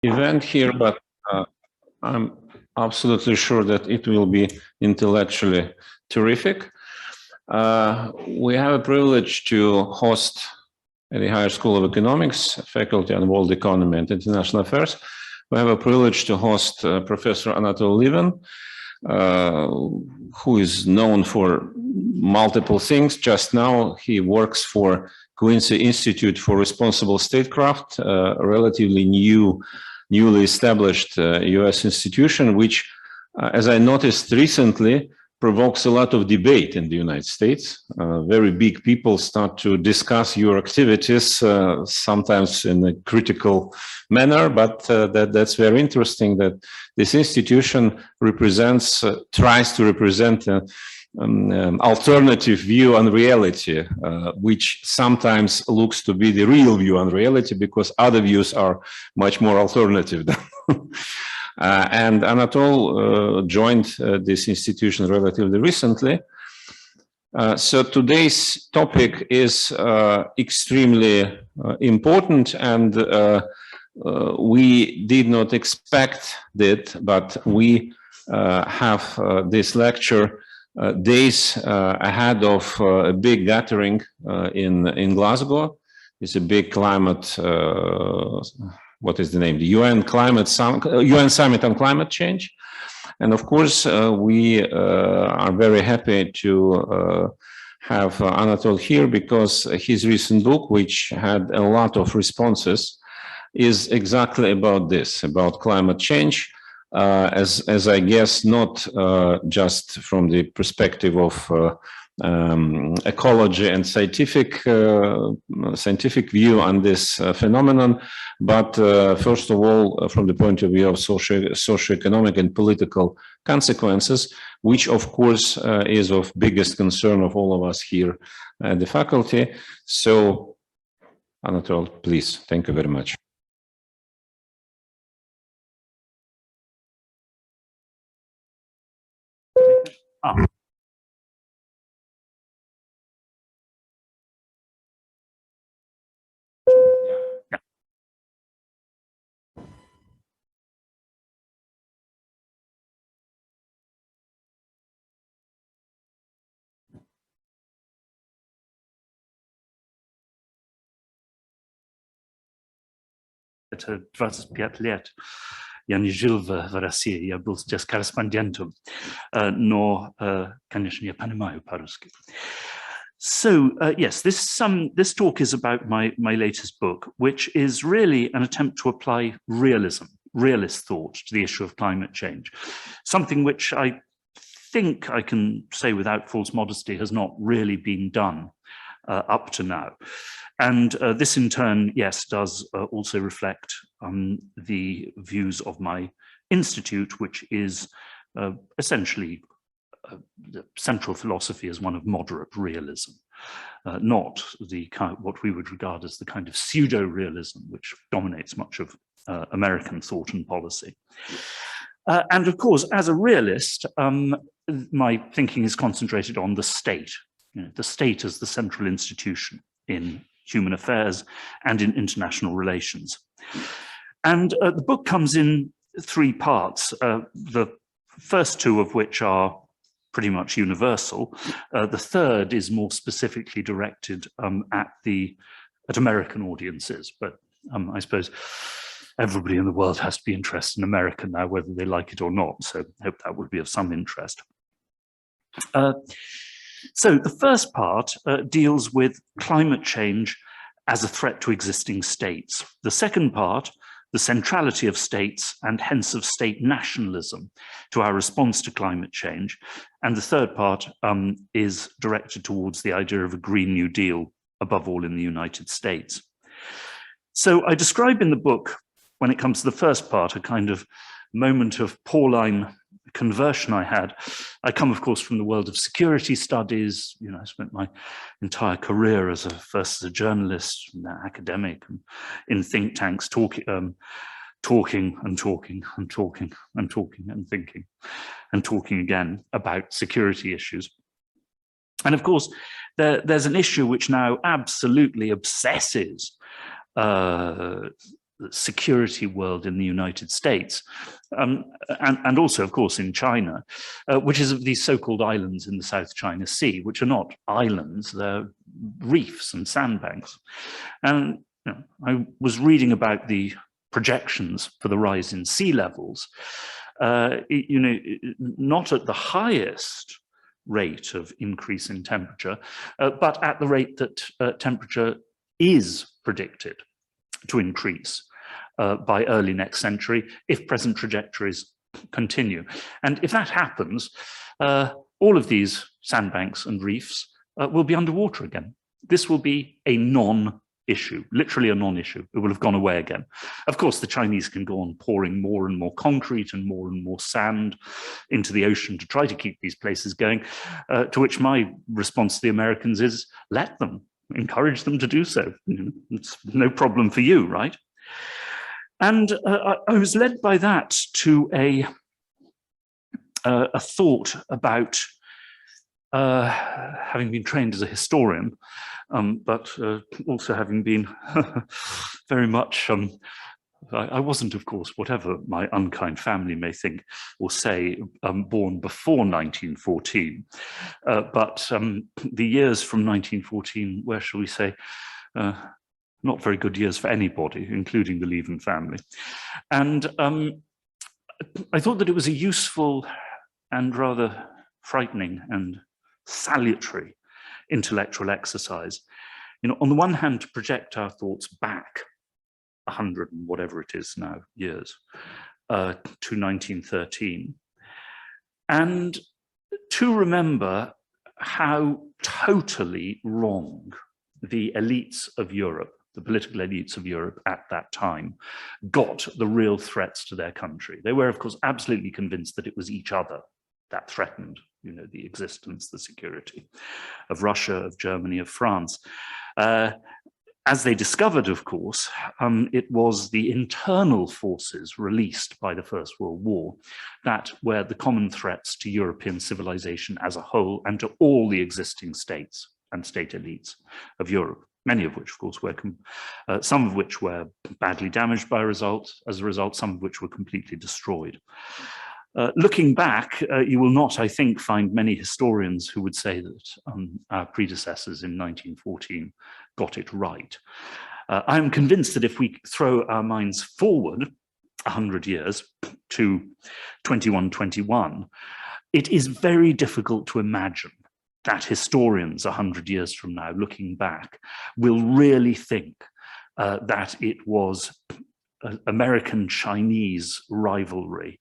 event here, but I'm absolutely sure that it will be intellectually terrific. We have a privilege to host at the Higher School of Economics, Faculty on World Economy and International Affairs. We have a privilege to host Professor Anatol Lieven, who is known for multiple things. Just now, he works for Quincy Institute for Responsible Statecraft, a relatively newly established US institution, which, as I noticed recently, provokes a lot of debate in the United States. Very big people start to discuss your activities, sometimes in a critical manner, but that's very interesting that this institution represents, tries to represent an alternative view on reality, which sometimes looks to be the real view on reality because other views are much more alternative. And Anatol joined this institution relatively recently. So today's topic is extremely important, and we did not expect it, but we have this lecture days ahead of a big gathering in Glasgow. It's a big climate what is the name? The UN Summit on Climate Change. And of course, we are very happy to have Anatol here because his recent book, which had a lot of responses, is exactly about this, about climate change, as I guess not just from the perspective of ecology and scientific view on this phenomenon, but first of all, from the point of view of socioeconomic and political consequences, which of course is of biggest concern of all of us here at the faculty. So, Anatol, please, thank you very much. Это 25 лет. Я не жил в России, я был здесь корреспондентом, но, конечно, я понимаю по-русски. So, yes, this talk is about my latest book, which is really an attempt to apply realist thought to the issue of climate change, something which I think I can say without false modesty has not really been done up to now. And this in turn, yes, does also reflect the views of my institute, which is essentially the central philosophy is one of moderate realism, not the kind of what we would regard as the kind of pseudo-realism which dominates much of American thought and policy. And of course, as a realist, my thinking is concentrated on the state, the state as the central institution in human affairs and in international relations. And the book comes in three parts, the first two of which are pretty much universal. The third is more specifically directed at American audiences, but I suppose everybody in the world has to be interested in America now, whether they like it or not, so I hope that would be of some interest. So the first part deals with climate change as a threat to existing states. The second part, the centrality of states and hence of state nationalism to our response to climate change. And the third part is directed towards the idea of a Green New Deal, above all in the United States. So I describe in the book, when it comes to the first part, a kind of moment of Pauline conversion I had. I come, of course, from the world of security studies. I spent my entire career first as a journalist, an academic, and in think tanks, talking and thinking and talking again about security issues. And of course, there's an issue which now absolutely obsesses security world in the United States, and also, of course, in China, which is of these so-called islands in the South China Sea, which are not islands, they're reefs and sandbanks. And I was reading about the projections for the rise in sea levels, not at the highest rate of increase in temperature, but at the rate that temperature is predicted to increase by early next century if present trajectories continue. And if that happens, all of these sandbanks and reefs will be underwater again. This will be a non-issue, literally a non-issue. It will have gone away again. Of course, the Chinese can go on pouring more and more concrete and more sand into the ocean to try to keep these places going, to which my response to the Americans is, let them, encourage them to do so. It's no problem for you, right? And I was led by that to a thought about having been trained as a historian, but also having been very much, I wasn't, of course, whatever my unkind family may think or say, born before 1914, but the years from 1914, where shall we say, not very good years for anybody, including the Ливен family. And I thought that it was a useful and rather frightening and salutary intellectual exercise. On the one hand, to project our thoughts back 100 and whatever it is now years to 1913, and to remember how totally wrong the elites of Europe, the political elites of Europe at that time, got the real threats to their country. They were, of course, absolutely convinced that it was each other that threatened, the existence, the security of Russia, of Germany, of France. As they discovered, of course, it was the internal forces released by the First World War that were the common threats to European civilization as a whole and to all the existing states and state elites of Europe, many of which, of course, were, some of which were badly damaged as a result, some of which were completely destroyed. Looking back, you will not, I think, find many historians who would say that our predecessors in 1914 got it right. I am convinced that if we throw our minds forward 100 years to 2121, it is very difficult to imagine that historians 100 years from now, looking back, will really think that it was American-Chinese rivalry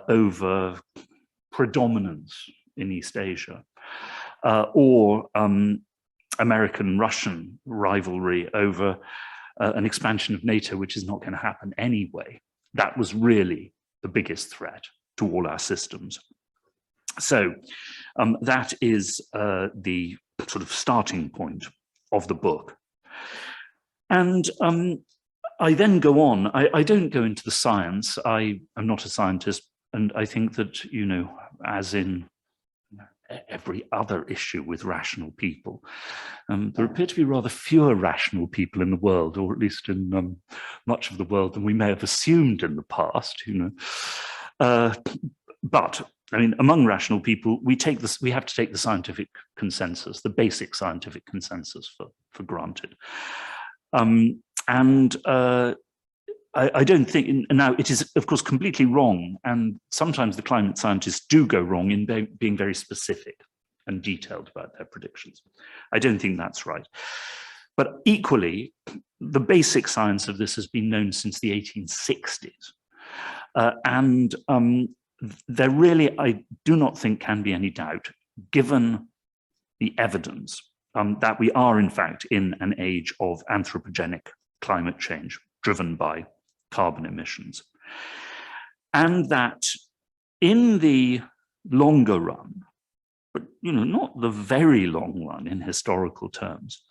over predominance in East Asia, or American-Russian rivalry over an expansion of NATO, which is not going to happen anyway. That was really the biggest threat to all our systems. So that is the sort of starting point of the book. And I then go on. I don't go into the science. I am not a scientist, and I think that, as in every other issue with rational people, there appear to be rather fewer rational people in the world, or at least in much of the world, than we may have assumed in the past. But I mean, among rational people, we have to take the scientific consensus, the basic scientific consensus for granted. I don't think, now it is of course completely wrong, and sometimes the climate scientists do go wrong in being very specific and detailed about their predictions. I don't think that's right. But equally, the basic science of this has been known since the 1860s. There really, I do not think, can be any doubt, given the evidence, that we are in fact in an age of anthropogenic climate change driven by carbon emissions. And that in the longer run, but not the very long run in historical terms,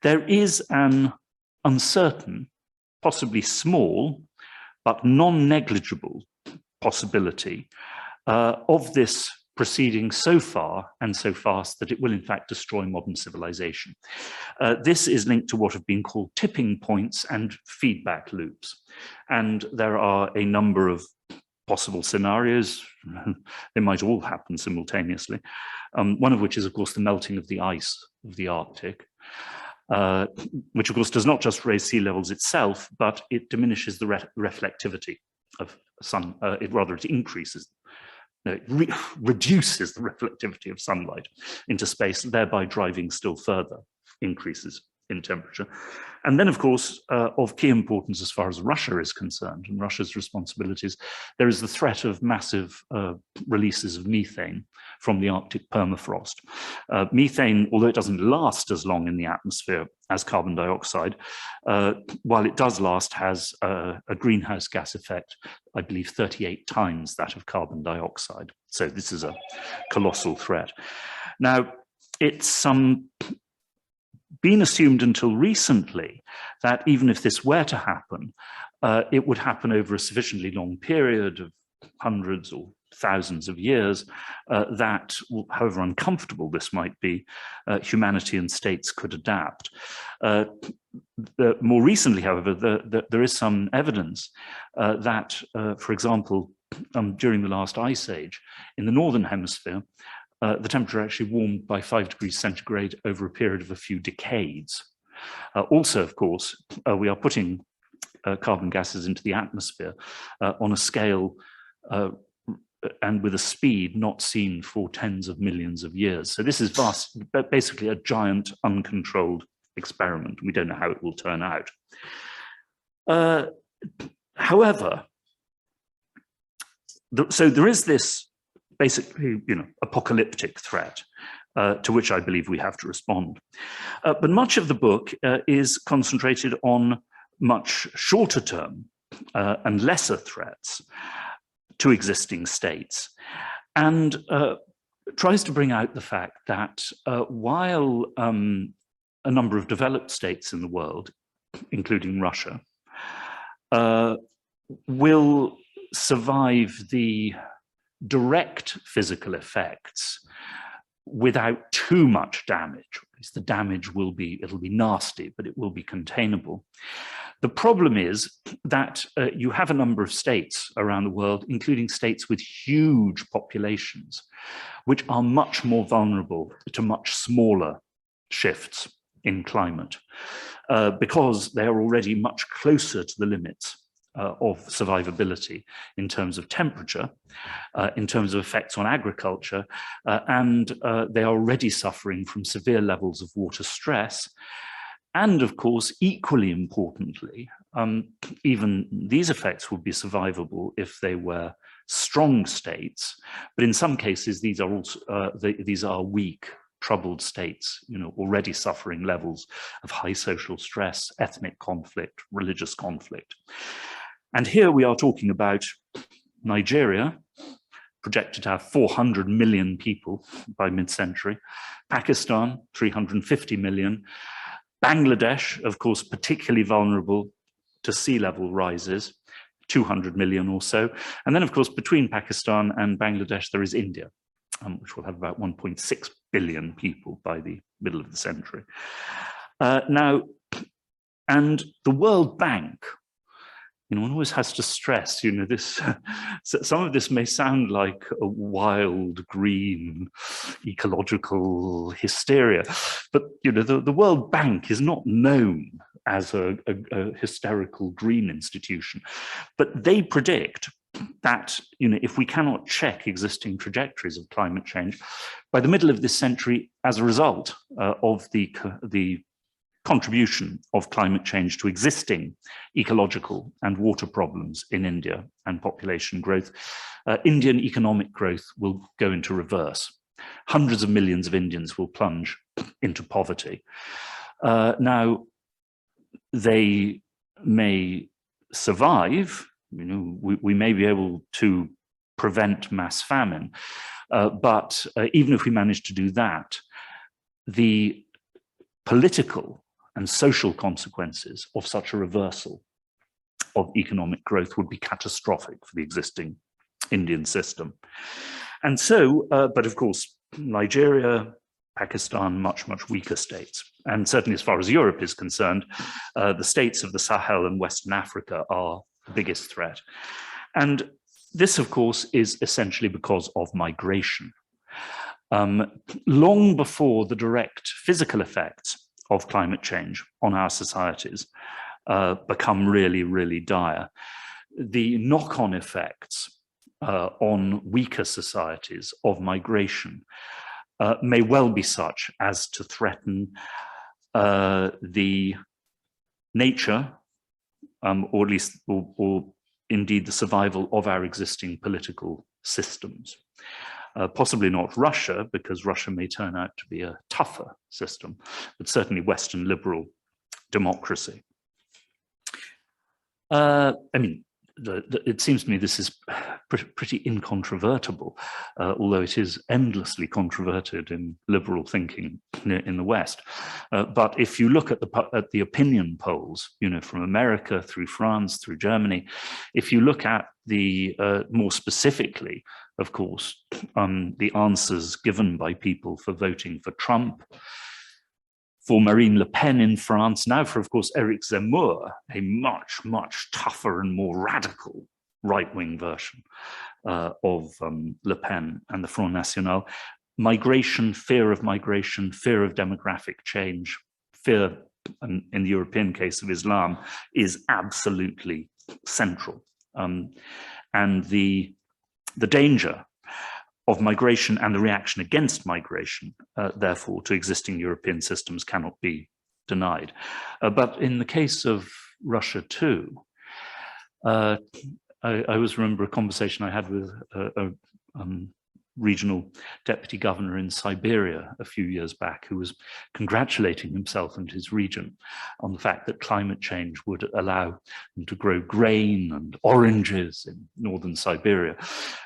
there is an uncertain, possibly small, but non-negligible possibility of this proceeding so far and so fast that it will in fact destroy modern civilization. This is linked to what have been called tipping points and feedback loops. And there are a number of possible scenarios. They might all happen simultaneously. One of which is, of course, the melting of the ice of the Arctic, which, of course, does not just raise sea levels itself, but it diminishes the reflectivity of sun. It increases, no, it reduces the reflectivity of sunlight into space, thereby driving still further increases in temperature. And then, of course, of key importance as far as Russia is concerned and Russia's responsibilities, there is the threat of massive releases of methane from the Arctic permafrost. Methane, although it doesn't last as long in the atmosphere as carbon dioxide, while it does last, has a greenhouse gas effect, I believe 38 times that of carbon dioxide. So this is a colossal threat. Now, it's been assumed until recently that even if this were to happen, it would happen over a sufficiently long period of hundreds or thousands of years that, however uncomfortable this might be, humanity and states could adapt. More recently, however, there is some evidence that, for example, during the last ice age, in the Northern Hemisphere, the temperature actually warmed by 5 degrees centigrade over a period of a few decades. Also, of course, we are putting carbon gases into the atmosphere on a scale and with a speed not seen for tens of millions of years. So this is basically a giant uncontrolled experiment. We don't know how it will turn out. However, so there is this basically, apocalyptic threat to which I believe we have to respond. But much of the book is concentrated on much shorter term and lesser threats to existing states, and tries to bring out the fact that while a number of developed states in the world, including Russia, will survive the direct physical effects without too much damage. At least the damage will be, it'll be nasty, but it will be containable. The problem is that you have a number of states around the world, including states with huge populations, which are much more vulnerable to much smaller shifts in climate, because they are already much closer to the limits of survivability in terms of temperature, in terms of effects on agriculture, and they are already suffering from severe levels of water stress. And of course, equally importantly, even these effects would be survivable if they were strong states, but in some cases, these are also these are weak, troubled states, already suffering levels of high social stress, ethnic conflict, religious conflict. And here we are talking about Nigeria, projected to have 400 million people by mid-century, Pakistan, 350 million, Bangladesh, of course, particularly vulnerable to sea level rises, 200 million or so. And then, of course, between Pakistan and Bangladesh, there is India, which will have about 1.6 billion people by the middle of the century. Now, and the World Bank, one always has to stress, this. Some of this may sound like a wild, green, ecological hysteria, but the World Bank is not known as a hysterical green institution, but they predict that if we cannot check existing trajectories of climate change, by the middle of this century, as a result of the contribution of climate change to existing ecological and water problems in India and population growth, Indian economic growth will go into reverse. Hundreds of millions of Indians will plunge into poverty. Now, they may survive, we may be able to prevent mass famine, but even if we manage to do that, the political and social consequences of such a reversal of economic growth would be catastrophic for the existing Indian system. And so, but of course, Nigeria, Pakistan, much weaker states. And certainly as far as Europe is concerned, the states of the Sahel and Western Africa are the biggest threat. And this, of course, is essentially because of migration. Long before the direct physical effects of climate change on our societies become really dire, the knock-on effects on weaker societies of migration may well be such as to threaten the nature, or at least, or indeed the survival of our existing political systems. Possibly not Russia, because Russia may turn out to be a tougher system, but certainly Western liberal democracy. I mean, it seems to me this is pretty incontrovertible, although it is endlessly controverted in liberal thinking in the West. But if you look at the opinion polls, you know, from America through France, through Germany, if you look at the more specifically, of course, the answers given by people for voting for Trump, for Marine Le Pen in France, now for, of course, Eric Zemmour, a much tougher and more radical right-wing version of Le Pen and the Front National. Migration, fear of demographic change, fear, in the European case of Islam, is absolutely central. And the danger of migration and the reaction against migration, therefore, to existing European systems cannot be denied. But in the case of Russia too, I always remember a conversation I had with a regional deputy governor in Siberia a few years back, who was congratulating himself and his region on the fact that climate change would allow them to grow grain and oranges in northern Siberia.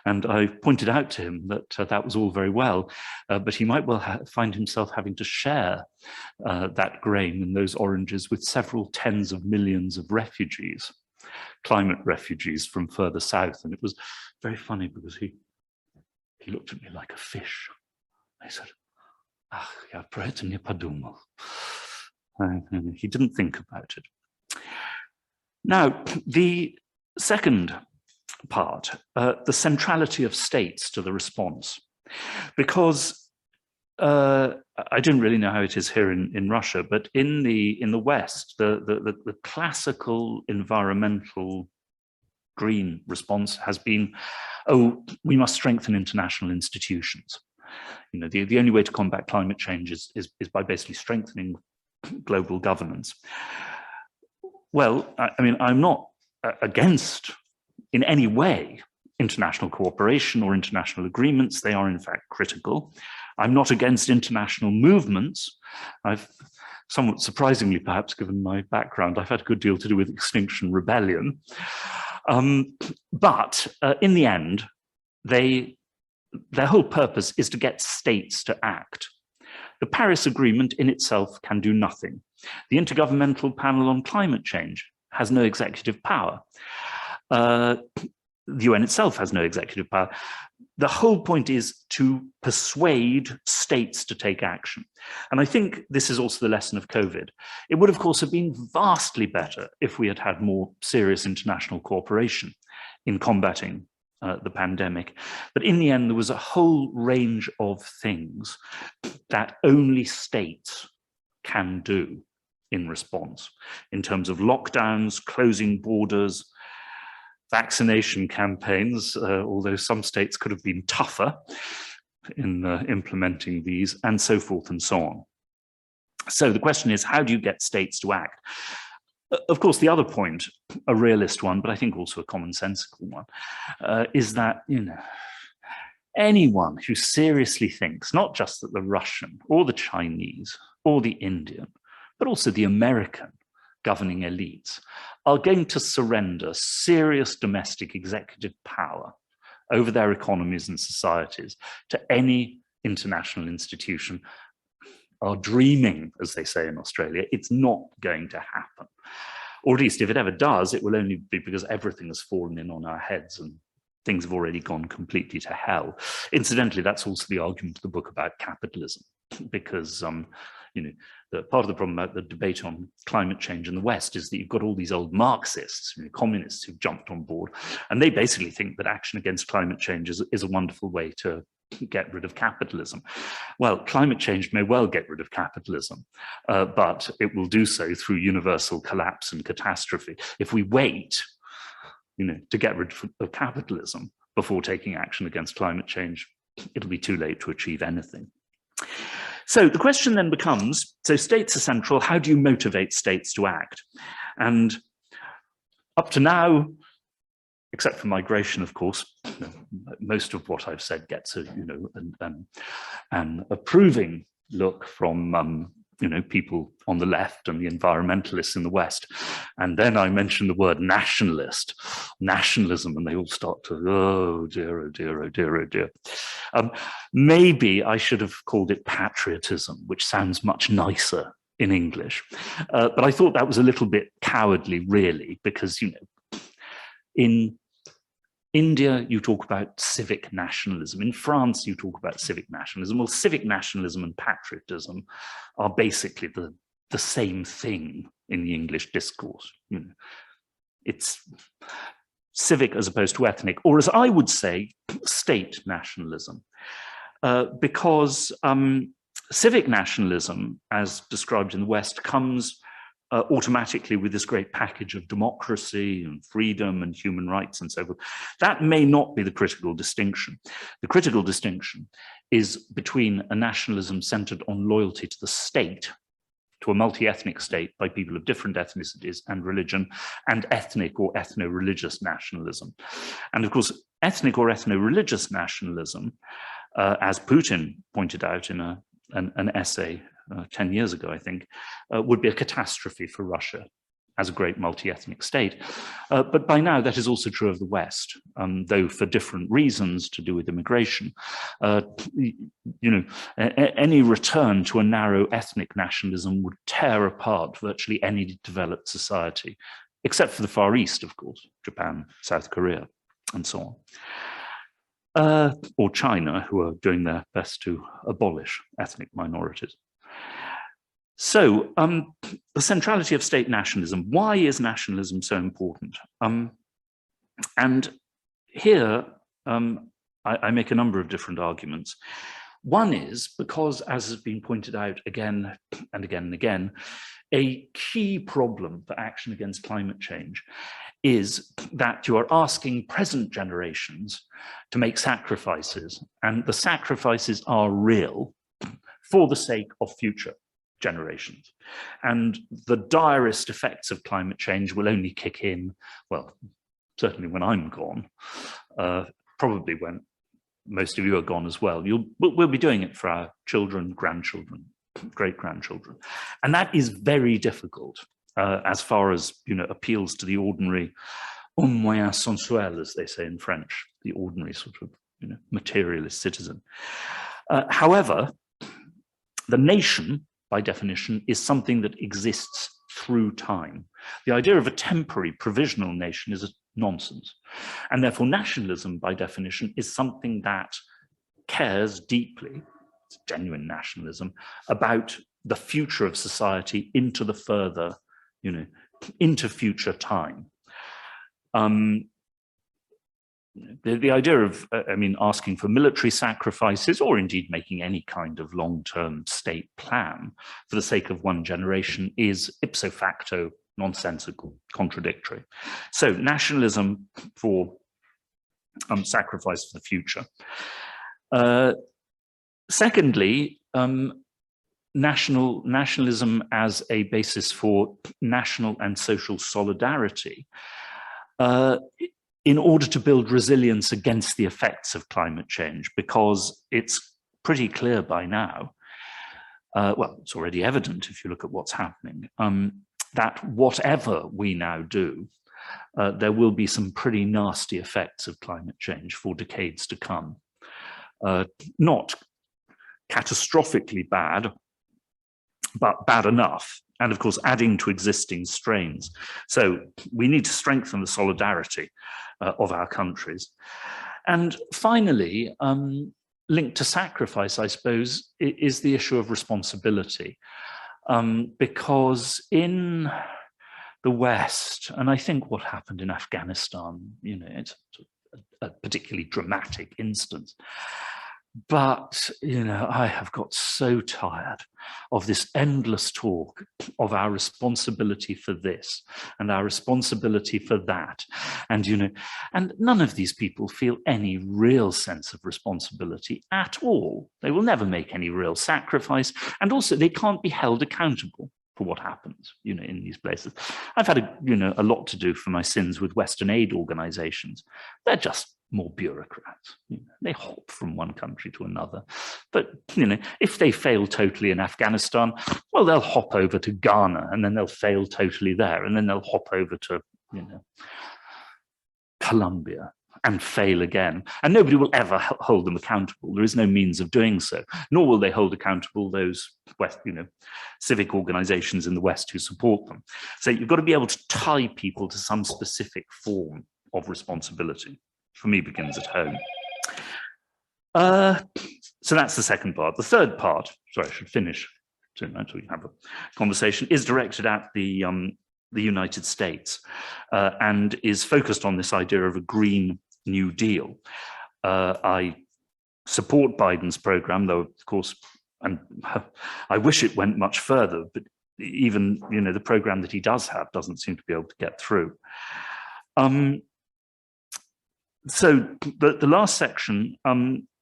And I pointed out to him that that was all very well, but he might well find himself having to share that grain and those oranges with several tens of millions of refugees, climate refugees from further south. And it was very funny because he looked at me like a fish. I said, "Ach, я про это не подумал." He didn't think about it. Now, the second part, the centrality of states to the response, because I didn't really know how it is here in Russia, but in the West, the classical environmental green response has been, oh, we must strengthen international institutions. You know, the only way to combat climate change is by basically strengthening global governance. Well, I mean, I'm not against in any way international cooperation or international agreements. They are in fact critical. I'm not against international movements. I've, somewhat surprisingly perhaps given my background, I've had a good deal to do with Extinction Rebellion. But in the end, their whole purpose is to get states to act. The Paris Agreement in itself can do nothing. The Intergovernmental Panel on Climate Change has no executive power. The UN itself has no executive power. The whole point is to persuade states to take action. And I think this is also the lesson of COVID. It would, of course, have been vastly better if we had had more serious international cooperation in combating the pandemic. But in the end, there was a whole range of things that only states can do in response, in terms of lockdowns, closing borders, vaccination campaigns, although some states could have been tougher in implementing these, and so forth and so on. So the question is, how do you get states to act? Of course, the other point, a realist one, but I think also a commonsensical one, is that, you know, anyone who seriously thinks not just that the Russian or the Chinese or the Indian, but also the American governing elites are going to surrender serious domestic executive power over their economies and societies to any international institution are dreaming, as they say in Australia. It's not going to happen. Or at least if it ever does, it will only be because everything has fallen in on our heads and things have already gone completely to hell. Incidentally, that's also the argument of the book about capitalism, because you know, part of the problem about the debate on climate change in the West is that you've got all these old Marxists, you know, communists who've jumped on board, and they basically think that action against climate change is a wonderful way to get rid of capitalism. Well, climate change may well get rid of capitalism, but it will do so through universal collapse and catastrophe. If we wait, you know, to get rid of capitalism before taking action against climate change, it'll be too late to achieve anything. So the question then becomes, so states are central, how do you motivate states to act? And up to now, except for migration, of course, most of what I've said gets a, you know, an approving look from you know, people on the left and the environmentalists in the West. And then I mention the word nationalist, nationalism, and they all start to, oh dear, oh dear, oh dear, oh dear. Maybe I should have called it patriotism, which sounds much nicer in English. But I thought that was a little bit cowardly, really, because, you know, in India, you talk about civic nationalism. In France, you talk about civic nationalism. Well, civic nationalism and patriotism are basically the same thing in the English discourse. You know, it's civic as opposed to ethnic, or as I would say, state nationalism. Because civic nationalism, as described in the West, comes automatically with this great package of democracy and freedom and human rights and so forth. That may not be the critical distinction. The critical distinction is between a nationalism centered on loyalty to the state, to a multi-ethnic state by people of different ethnicities and religion, and ethnic or ethno-religious nationalism. And of course, ethnic or ethno-religious nationalism, as Putin pointed out in an essay 10 years ago, I think, would be a catastrophe for Russia as a great multi-ethnic state. But by now, that is also true of the West, though for different reasons to do with immigration. You know, any return to a narrow ethnic nationalism would tear apart virtually any developed society, except for the Far East, of course, Japan, South Korea, and so on. Or China, who are doing their best to abolish ethnic minorities. So the centrality of state nationalism. Why is nationalism so important? And here I make a number of different arguments. One is because, as has been pointed out again and again and again, a key problem for action against climate change is that you are asking present generations to make sacrifices, and the sacrifices are real for the sake of future generations. And the direst effects of climate change will only kick in, well, certainly when I'm gone, probably when most of you are gone as well. We'll be doing it for our children, grandchildren, great-grandchildren. And that is very difficult as far as, you know, appeals to the ordinary un moyen sensuel, as they say in French, the ordinary sort of, you know, materialist citizen. However, the nation, by definition, is something that exists through time. The idea of a temporary, provisional nation is a nonsense. And therefore, nationalism, by definition, is something that cares deeply, it's genuine nationalism, about the future of society into the further, you know, into future time. The idea of, I mean, asking for military sacrifices, or indeed making any kind of long-term state plan for the sake of one generation, is ipso facto nonsensical, contradictory. So nationalism for sacrifice for the future. Secondly, nationalism as a basis for national and social solidarity, in order to build resilience against the effects of climate change, because it's pretty clear by now, well, it's already evident if you look at what's happening, that whatever we now do, there will be some pretty nasty effects of climate change for decades to come. Not catastrophically bad, but bad enough and of course adding to existing strains. So we need to strengthen the solidarity of our countries. And finally, linked to sacrifice, I suppose, is the issue of responsibility. Because in the West, and I think what happened in Afghanistan, you know, it's a particularly dramatic instance. But, you know, I have got so tired of this endless talk of our responsibility for this and our responsibility for that. And, you know, and none of these people feel any real sense of responsibility at all. They will never make any real sacrifice. And also they can't be held accountable for what happens, you know, in these places. I've had a lot to do for my sins with Western aid organizations. They're just more bureaucrats. You know, they hop from one country to another. But, you know, if they fail totally in Afghanistan, well, they'll hop over to Ghana and then they'll fail totally there. And then they'll hop over to, you know, Colombia and fail again. And nobody will ever hold them accountable. There is no means of doing so, nor will they hold accountable those West, you know, civic organizations in the West who support them. So you've got to be able to tie people to some specific form of responsibility. For me, begins at home. So that's the second part. The third part, sorry, I should finish so we can have a conversation, is directed at the United States and is focused on this idea of a Green New Deal. I support Biden's program, though, of course, and I wish it went much further, but even, you know, the program that he does have doesn't seem to be able to get through. So the last section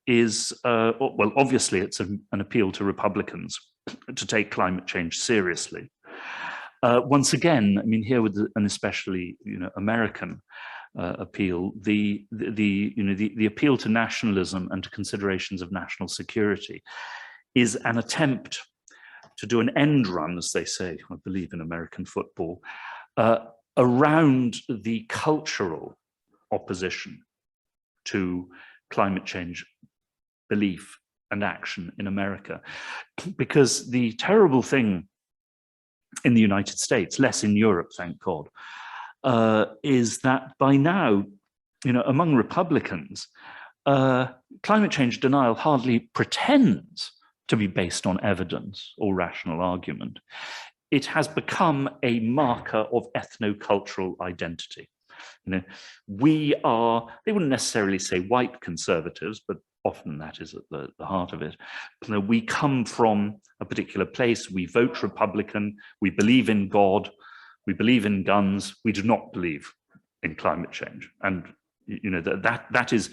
is, well, obviously it's an appeal to Republicans to take climate change seriously. Once again, I mean, here with an especially, you know, American appeal, the appeal to nationalism and to considerations of national security is an attempt to do an end run, as they say, I believe in American football, around the cultural opposition to climate change belief and action in America. Because the terrible thing in the United States, less in Europe, thank God, is that by now, you know, among Republicans, climate change denial hardly pretends to be based on evidence or rational argument. It has become a marker of ethno-cultural identity. You know, we are, they wouldn't necessarily say white conservatives, but often that is at the heart of it. You know, we come from a particular place, we vote Republican, we believe in God, we believe in guns, we do not believe in climate change. And, you know, that is,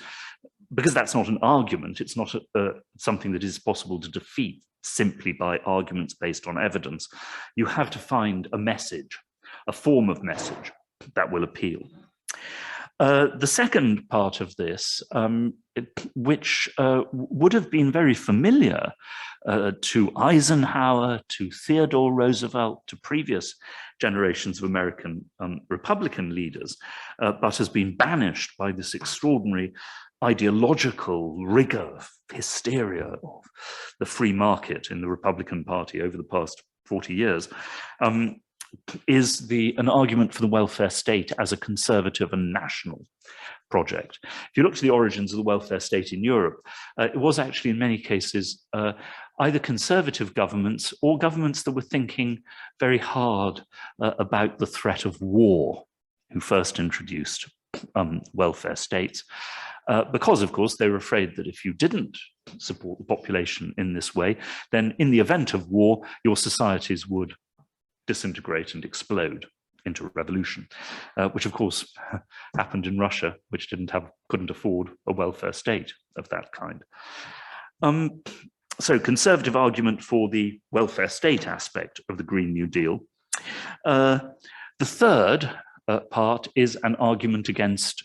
because that's not an argument, it's not something that is possible to defeat simply by arguments based on evidence. You have to find a message, a form of message that will appeal. The second part of this, which would have been very familiar to Eisenhower, to Theodore Roosevelt, to previous generations of American Republican leaders, but has been banished by this extraordinary ideological rigor, hysteria of the free market in the Republican Party over the past 40 years, is an argument for the welfare state as a conservative and national project. If you look to the origins of the welfare state in Europe, it was actually in many cases either conservative governments or governments that were thinking very hard about the threat of war who first introduced welfare states. Because, of course, they were afraid that if you didn't support the population in this way, then in the event of war, your societies would disintegrate and explode into a revolution, which of course happened in Russia, which couldn't afford a welfare state of that kind. So conservative argument for the welfare state aspect of the Green New Deal. The third part is an argument against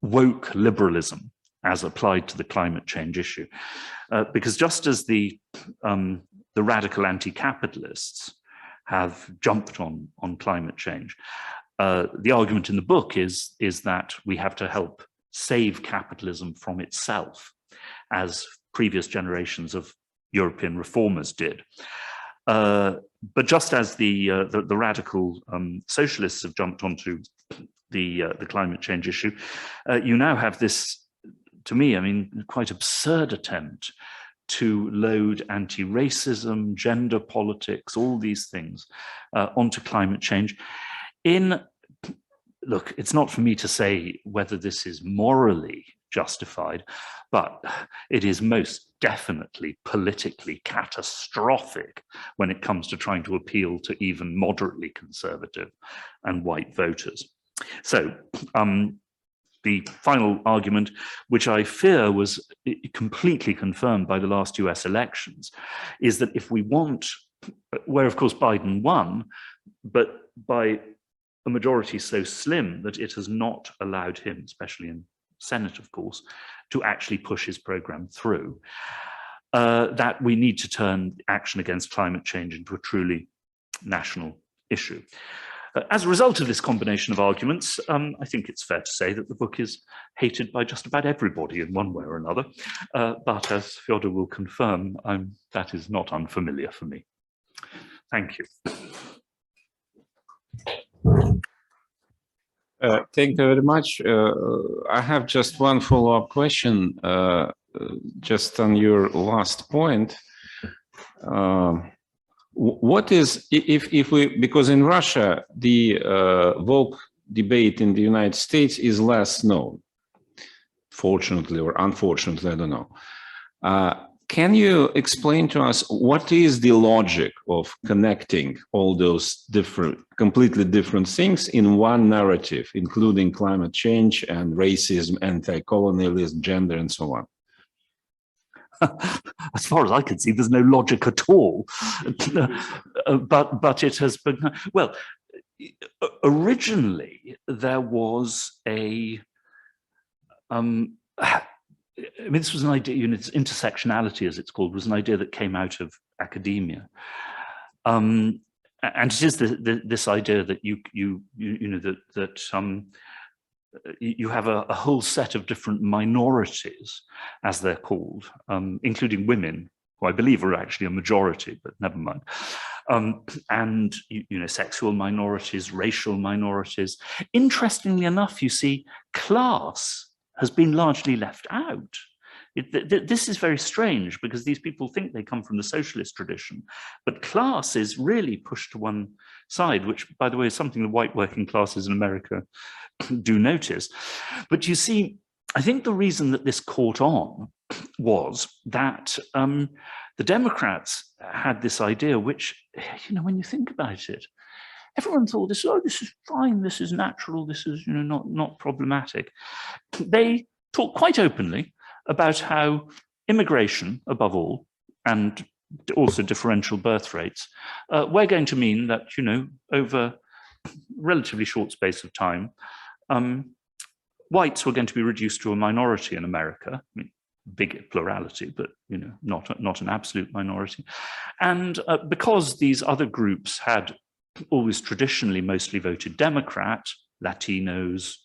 woke liberalism as applied to the climate change issue, because just as the radical anti-capitalists have jumped on climate change. The argument in the book is that we have to help save capitalism from itself, as previous generations of European reformers did. but just as the radical socialists have jumped onto the climate change issue, you now have this, to me, I mean, quite absurd attempt to load anti-racism, gender politics, all these things onto climate change. Look, it's not for me to say whether this is morally justified, but it is most definitely politically catastrophic when it comes to trying to appeal to even moderately conservative and white voters. So the final argument, which I fear was completely confirmed by the last US elections, is that if we want, where of course Biden won, but by a majority so slim that it has not allowed him, especially in Senate, of course, to actually push his program through, that we need to turn action against climate change into a truly national issue. As a result of this combination of arguments, I think it's fair to say that the book is hated by just about everybody in one way or another. But as Fyodor will confirm, that is not unfamiliar for me. Thank you. Thank you very much. I have just one follow-up question, just on your last point. What is, if we, because in Russia, the woke debate in the United States is less known, fortunately or unfortunately, I don't know. Can you explain to us what is the logic of connecting all those different, completely different things in one narrative, including climate change and racism, anti-colonialism, gender, and so on? As far as I can see, there's no logic at all. But it has been, well, originally there was a, I mean, this was an idea, you know, intersectionality, as it's called, was an idea that came out of academia. And it is this idea that you know, that you have a whole set of different minorities, as they're called, including women, who I believe are actually a majority, but never mind. And you know, sexual minorities, racial minorities. Interestingly enough, you see, class has been largely left out. This is very strange because these people think they come from the socialist tradition, but class is really pushed to one side, which, by the way, is something the white working classes in America do notice. But you see, I think the reason that this caught on was that the Democrats had this idea, which, you know, when you think about it, everyone thought this, oh, this is fine, this is natural, this is, you know, not problematic. They talk quite openly about how immigration, above all, and also differential birth rates, we're going to mean that, you know, over a relatively short space of time, whites were going to be reduced to a minority in America. I mean, big plurality, but, you know, not an absolute minority. And because these other groups had always traditionally mostly voted Democrat, Latinos,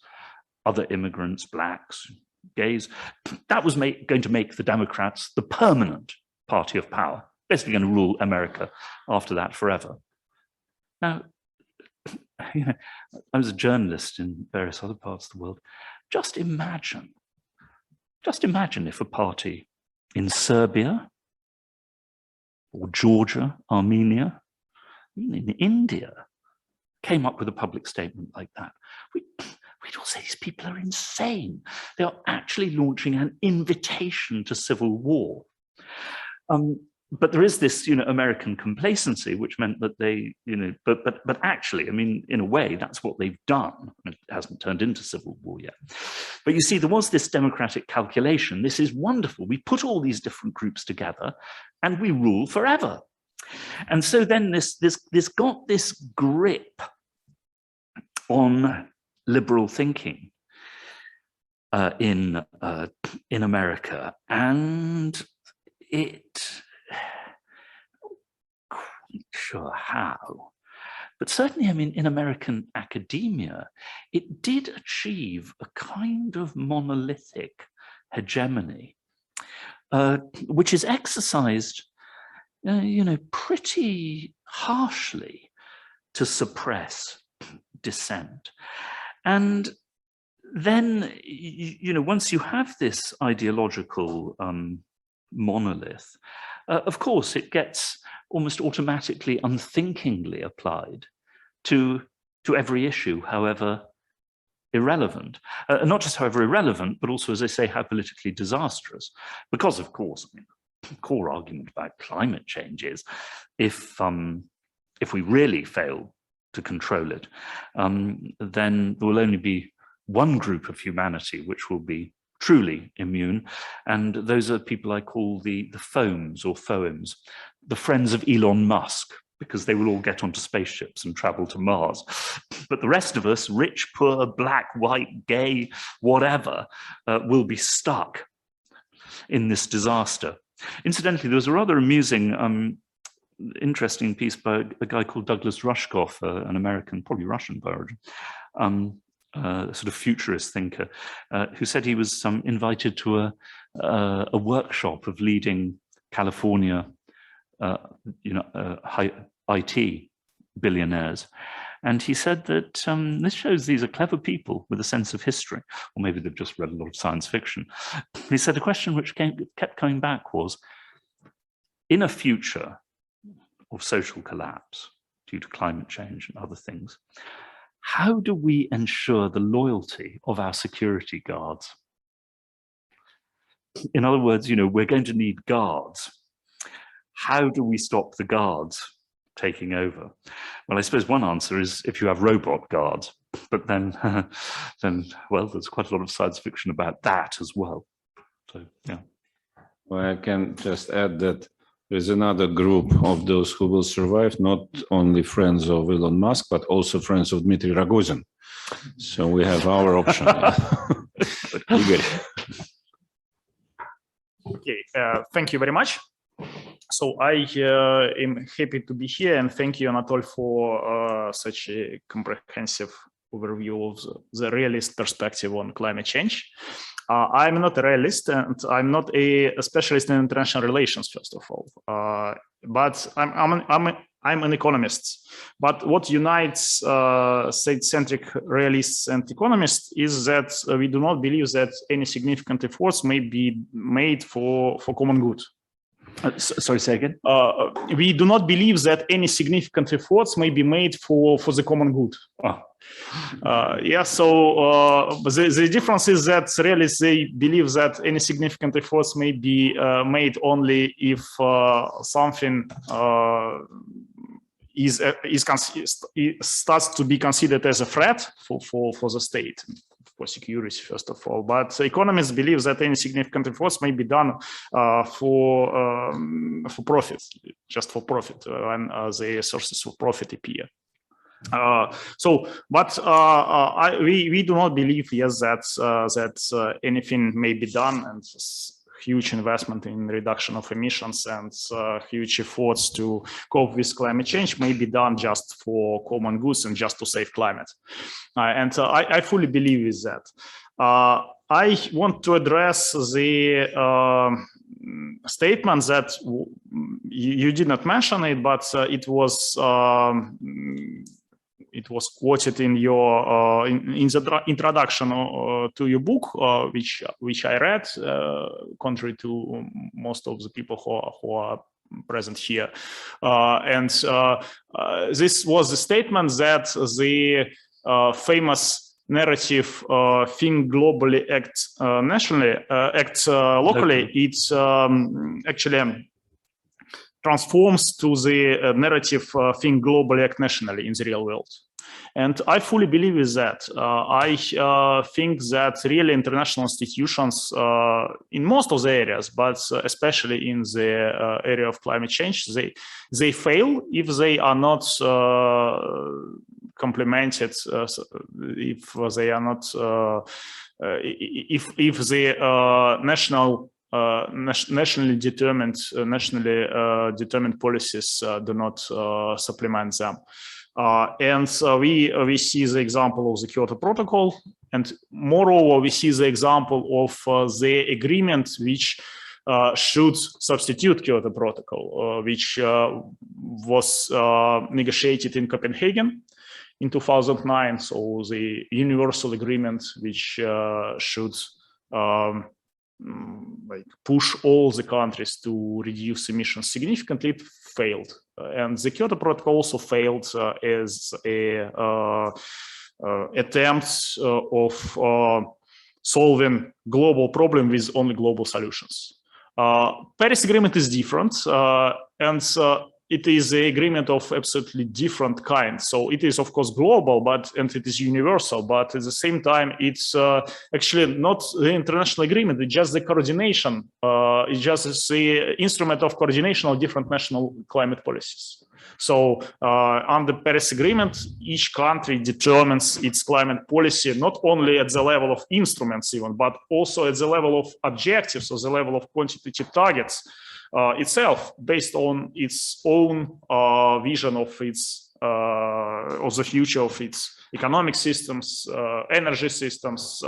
other immigrants, blacks, gays, that was going to make the Democrats the permanent party of power, basically going to rule America after that forever. Now, you know, I was a journalist in various other parts of the world. Just imagine if a party in Serbia or Georgia, Armenia, in India, came up with a public statement like that. We'd all say these people are insane. They are actually launching an invitation to civil war. But there is this, you know, American complacency, which meant that they, you know, but actually, I mean, in a way, that's what they've done. It hasn't turned into civil war yet. But you see, there was this democratic calculation. This is wonderful. We put all these different groups together and we rule forever. And so then this got this grip on liberal thinking in America, and it, I'm not quite sure how, but certainly, I mean, in American academia, it did achieve a kind of monolithic hegemony, which is exercised pretty harshly to suppress dissent. And then, once you have this ideological monolith, of course, it gets almost automatically, unthinkingly applied to every issue, however irrelevant. Not just however irrelevant, but also, as I say, how politically disastrous. Because, of course, the core argument about climate change is if we really fail to control it, then there will only be one group of humanity which will be truly immune, and those are people I call the foams or foems, the friends of Elon Musk, because they will all get onto spaceships and travel to Mars. But the rest of us, rich, poor, black, white, gay, whatever, will be stuck in this disaster. Incidentally, there was a rather amusing, interesting piece by a guy called Douglas Rushkoff, an American, probably Russian by origin, sort of futurist thinker, who said he was invited to a workshop of leading California, IT billionaires. And he said that this shows these are clever people with a sense of history, or maybe they've just read a lot of science fiction. He said the question which kept coming back was, in a future of social collapse due to climate change and other things, how do we ensure the loyalty of our security guards? In other words, we're going to need guards. How do we stop the guards taking over? Well, I suppose one answer is if you have robot guards, but then, well, there's quite a lot of science fiction about that as well. So, yeah. Well, I can just add that there's another group of those who will survive, not only friends of Elon Musk, but also friends of Dmitry Rogozin. So we have our option. Igor. Okay, thank you very much. So I am happy to be here, and thank you, Anatol, for such a comprehensive overview of the realist perspective on climate change. I'm not a realist, and I'm not a specialist in international relations, first of all, but I'm an economist. But what unites state-centric realists and economists is that we do not believe that any significant efforts may be made for common good. Sorry, say again? We do not believe that any significant efforts may be made for the common good. Yeah, so the difference is that realists, they believe that any significant efforts may be made only if something starts to be considered as a threat for the state, for security, first of all. But economists believe that any significant efforts may be done for profit, just for profit, when the sources of profit appear. We do not believe, yes, that anything may be done, and huge investment in reduction of emissions and huge efforts to cope with climate change may be done just for common goods and just to save climate. I fully believe with that. I want to address the statement that you did not mention it, but it was quoted in your in the introduction to your book, which I read, contrary to most of the people who are present here. This was the statement that the famous narrative "think globally, act nationally, act locally," it's actually transforms to the narrative "think globally, act nationally" in the real world. And I fully believe with that. I think that really international institutions in most of the areas, but especially in the area of climate change, they fail if they are not complemented, if they are not, if the nationally determined policies do not supplement them. We see the example of the Kyoto Protocol, and moreover, we see the example of the agreement which should substitute Kyoto Protocol, which was negotiated in Copenhagen in 2009. So the universal agreement which should like push all the countries to reduce emissions significantly, it failed. And the Kyoto Protocol also failed as a attempt of solving global problem with only global solutions. Paris Agreement is different, and it is an agreement of absolutely different kind. So it is, of course, global, and it is universal, but at the same time, it's actually not the international agreement, it's just the coordination. It's just the instrument of coordination of different national climate policies. So under Paris Agreement, each country determines its climate policy, not only at the level of instruments even, but also at the level of objectives, or the level of quantitative targets itself, based on its own vision of the future of its economic systems, energy systems,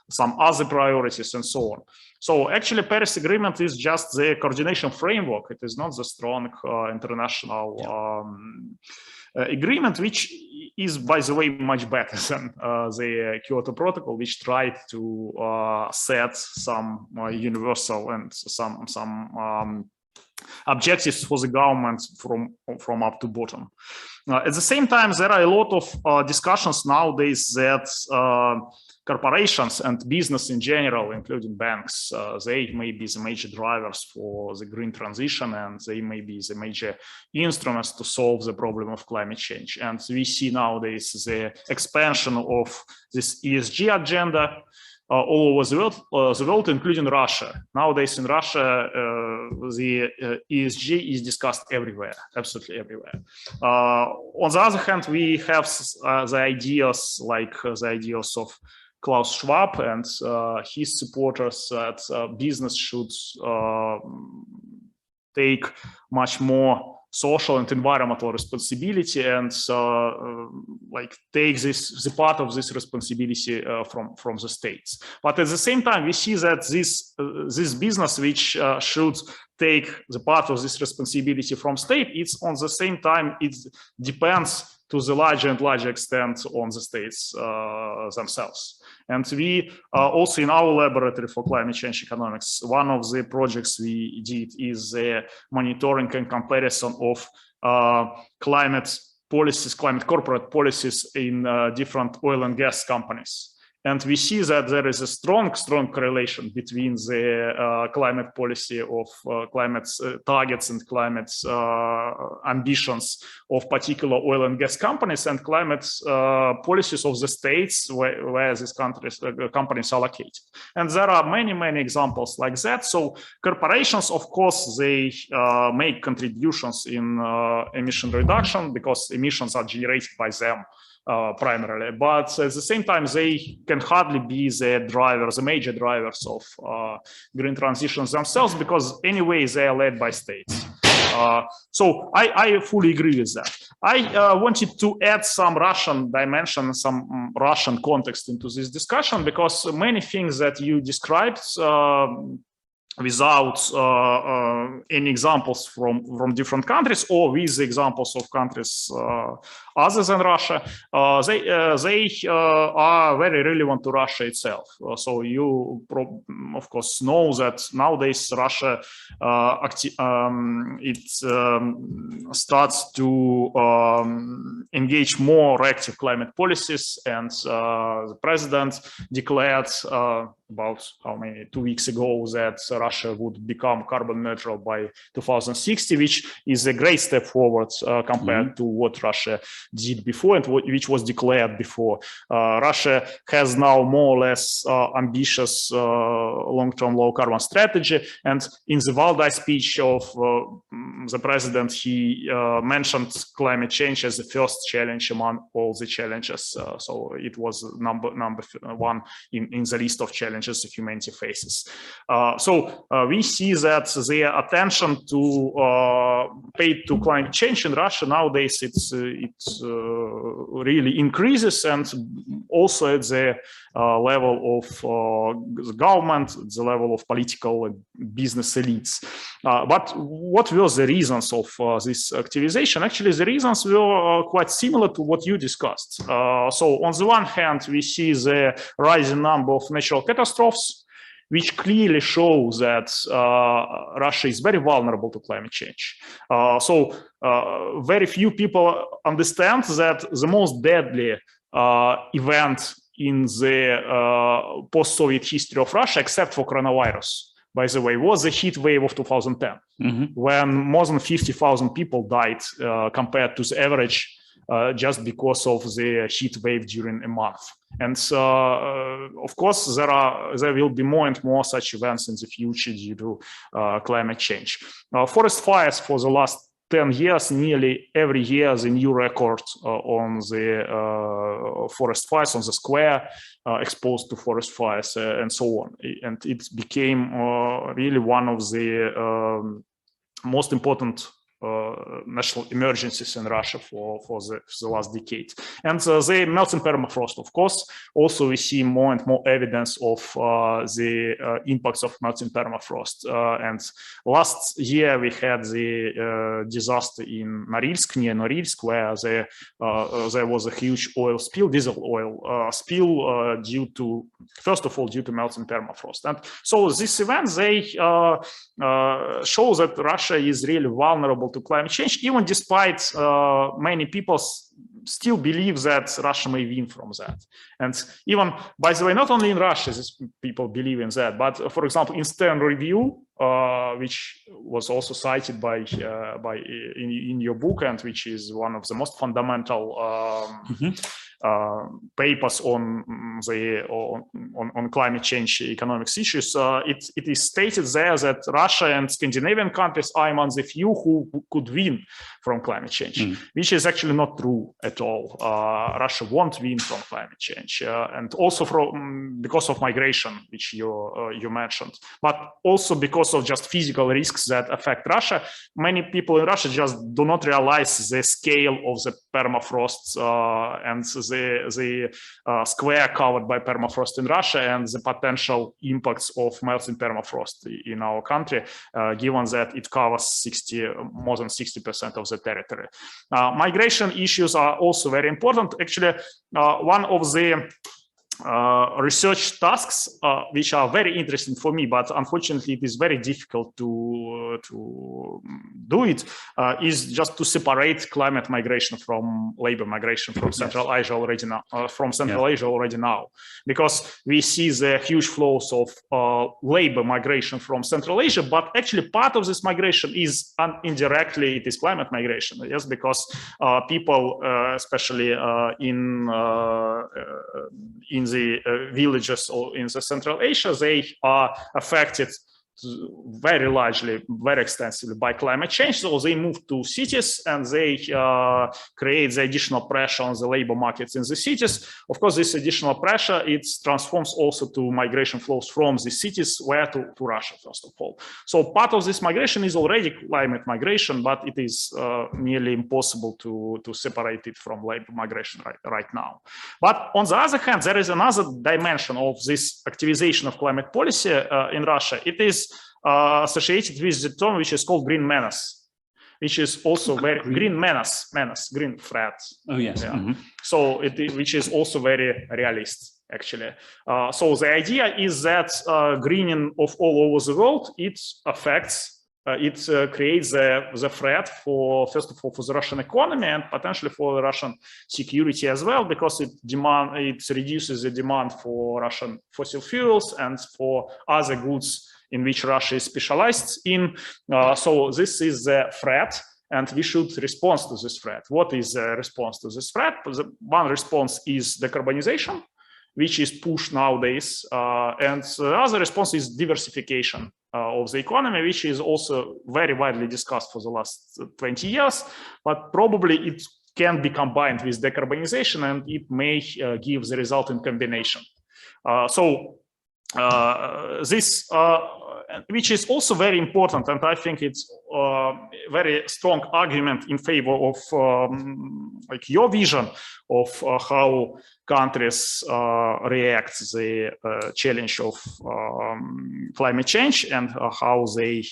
some other priorities, and so on. So actually, Paris Agreement is just the coordination framework. It is not the strong international agreement, which is, by the way, much better than the Kyoto Protocol, which tried to set some universal and some objectives for the government from up to bottom. At the same time, there are a lot of discussions nowadays that corporations and business in general, including banks, they may be the major drivers for the green transition, and they may be the major instruments to solve the problem of climate change. And we see nowadays the expansion of this ESG agenda all over the world, including Russia. Nowadays in Russia, the ESG is discussed everywhere, absolutely everywhere. On the other hand, we have the ideas like the ideas of Klaus Schwab and his supporters that business should take much more social and environmental responsibility, and like take the part of this responsibility from the states. But at the same time, we see that this business which should take the part of this responsibility from state, it's on the same time, it depends to the larger and larger extent on the states themselves. And we also in our laboratory for climate change economics, one of the projects we did is the monitoring and comparison of climate policies, climate corporate policies in different oil and gas companies. And we see that there is a strong correlation between the climate policy of climate targets and climate ambitions of particular oil and gas companies and climate policies of the states where these companies are located. And there are many examples like that. So corporations, of course, they make contributions in emission reduction because emissions are generated by them. Primarily, but at the same time, they can hardly be the major drivers of green transitions themselves, because anyway, they are led by states. So I fully agree with that. I wanted to add some Russian dimension, some Russian context into this discussion, because many things that you described without any examples from different countries, or with examples of countries other than Russia, they are very relevant to Russia itself. So you, of course, know that nowadays Russia starts to engage more active climate policies, and the president declared about 2 weeks ago that Russia would become carbon neutral by 2060, which is a great step forward compared to what Russia did before and which was declared before. Russia has now more or less ambitious long-term low-carbon strategy, and in the Valdai speech of the president, he mentioned climate change as the first challenge among all the challenges. So it was number one in the list of challenges humanity faces. So we see that the attention to paid to climate change in Russia nowadays, it's is really increases, and also at the level of the government, the level of political and business elites. But what were the reasons of this activization? Actually, the reasons were quite similar to what you discussed. So on the one hand, we see the rising number of natural catastrophes, which clearly shows that Russia is very vulnerable to climate change. So very few people understand that the most deadly event in the post-Soviet history of Russia, except for coronavirus, by the way, was the heat wave of 2010, when more than 50,000 people died compared to the average just because of the heat wave during a month. And of course, there will be more and more such events in the future due to climate change. Forest fires for the last 10 years, nearly every year, the new record on the forest fires on the square exposed to forest fires and so on. And it became really one of the most important national emergencies in Russia for the last decade. And the melting permafrost, of course, also we see more and more evidence of the impacts of melting permafrost. And last year we had the disaster in Norilsk, near Norilsk, where there was a huge oil spill, diesel oil spill due to, first of all, due to melting permafrost. And so these events, they show that Russia is really vulnerable to climate change, even despite many people still believe that Russia may win from that. And even, by the way, not only in Russia, these people believe in that, but for example, in Stern Review, which was also cited in your book, and which is one of the most fundamental papers on climate change economics issues, it is stated there that Russia and Scandinavian countries are among the few who could win from climate change, which is actually not true at all. Russia won't win from climate change, and also because of migration, which you mentioned, but also because of just physical risks that affect Russia. Many people in Russia just do not realize the scale of the permafrost and the square covered by permafrost in Russia and the potential impacts of melting permafrost in our country, given that it covers more than 60% of the territory. Migration issues are also very important. Actually, one of the research tasks which are very interesting for me, but unfortunately it is very difficult to do it, is just to separate climate migration from labor migration from Central Asia already now, because we see the huge flows of labor migration from Central Asia, but actually part of this migration is indirectly it is climate migration. Yes, because people, especially in the villages or in the Central Asia, they are affected very largely, very extensively by climate change. So they move to cities and they create the additional pressure on the labor markets in the cities. Of course, this additional pressure, it transforms also to migration flows from the cities where to Russia, first of all. So part of this migration is already climate migration, but it is nearly impossible to separate it from labor migration right now. But on the other hand, there is another dimension of this activization of climate policy in Russia. It is associated with the term which is called green menace, which is also very green threat. Oh yes. Yeah. So which is also very realist, actually. So the idea is that greening of all over the world, it affects, it creates the threat for, first of all, for the Russian economy and potentially for the Russian security as well, because it reduces the demand for Russian fossil fuels and for other goods in which Russia is specialized in. So this is the threat, and we should respond to this threat. What is the response to this threat? One response is decarbonization, which is pushed nowadays, and the other response is diversification of the economy, which is also very widely discussed for the last 20 years, but probably it can be combined with decarbonization, and it may give the result in combination. So this, which is also very important, and I think it's a very strong argument in favor of like your vision of how countries react to the challenge of climate change and how they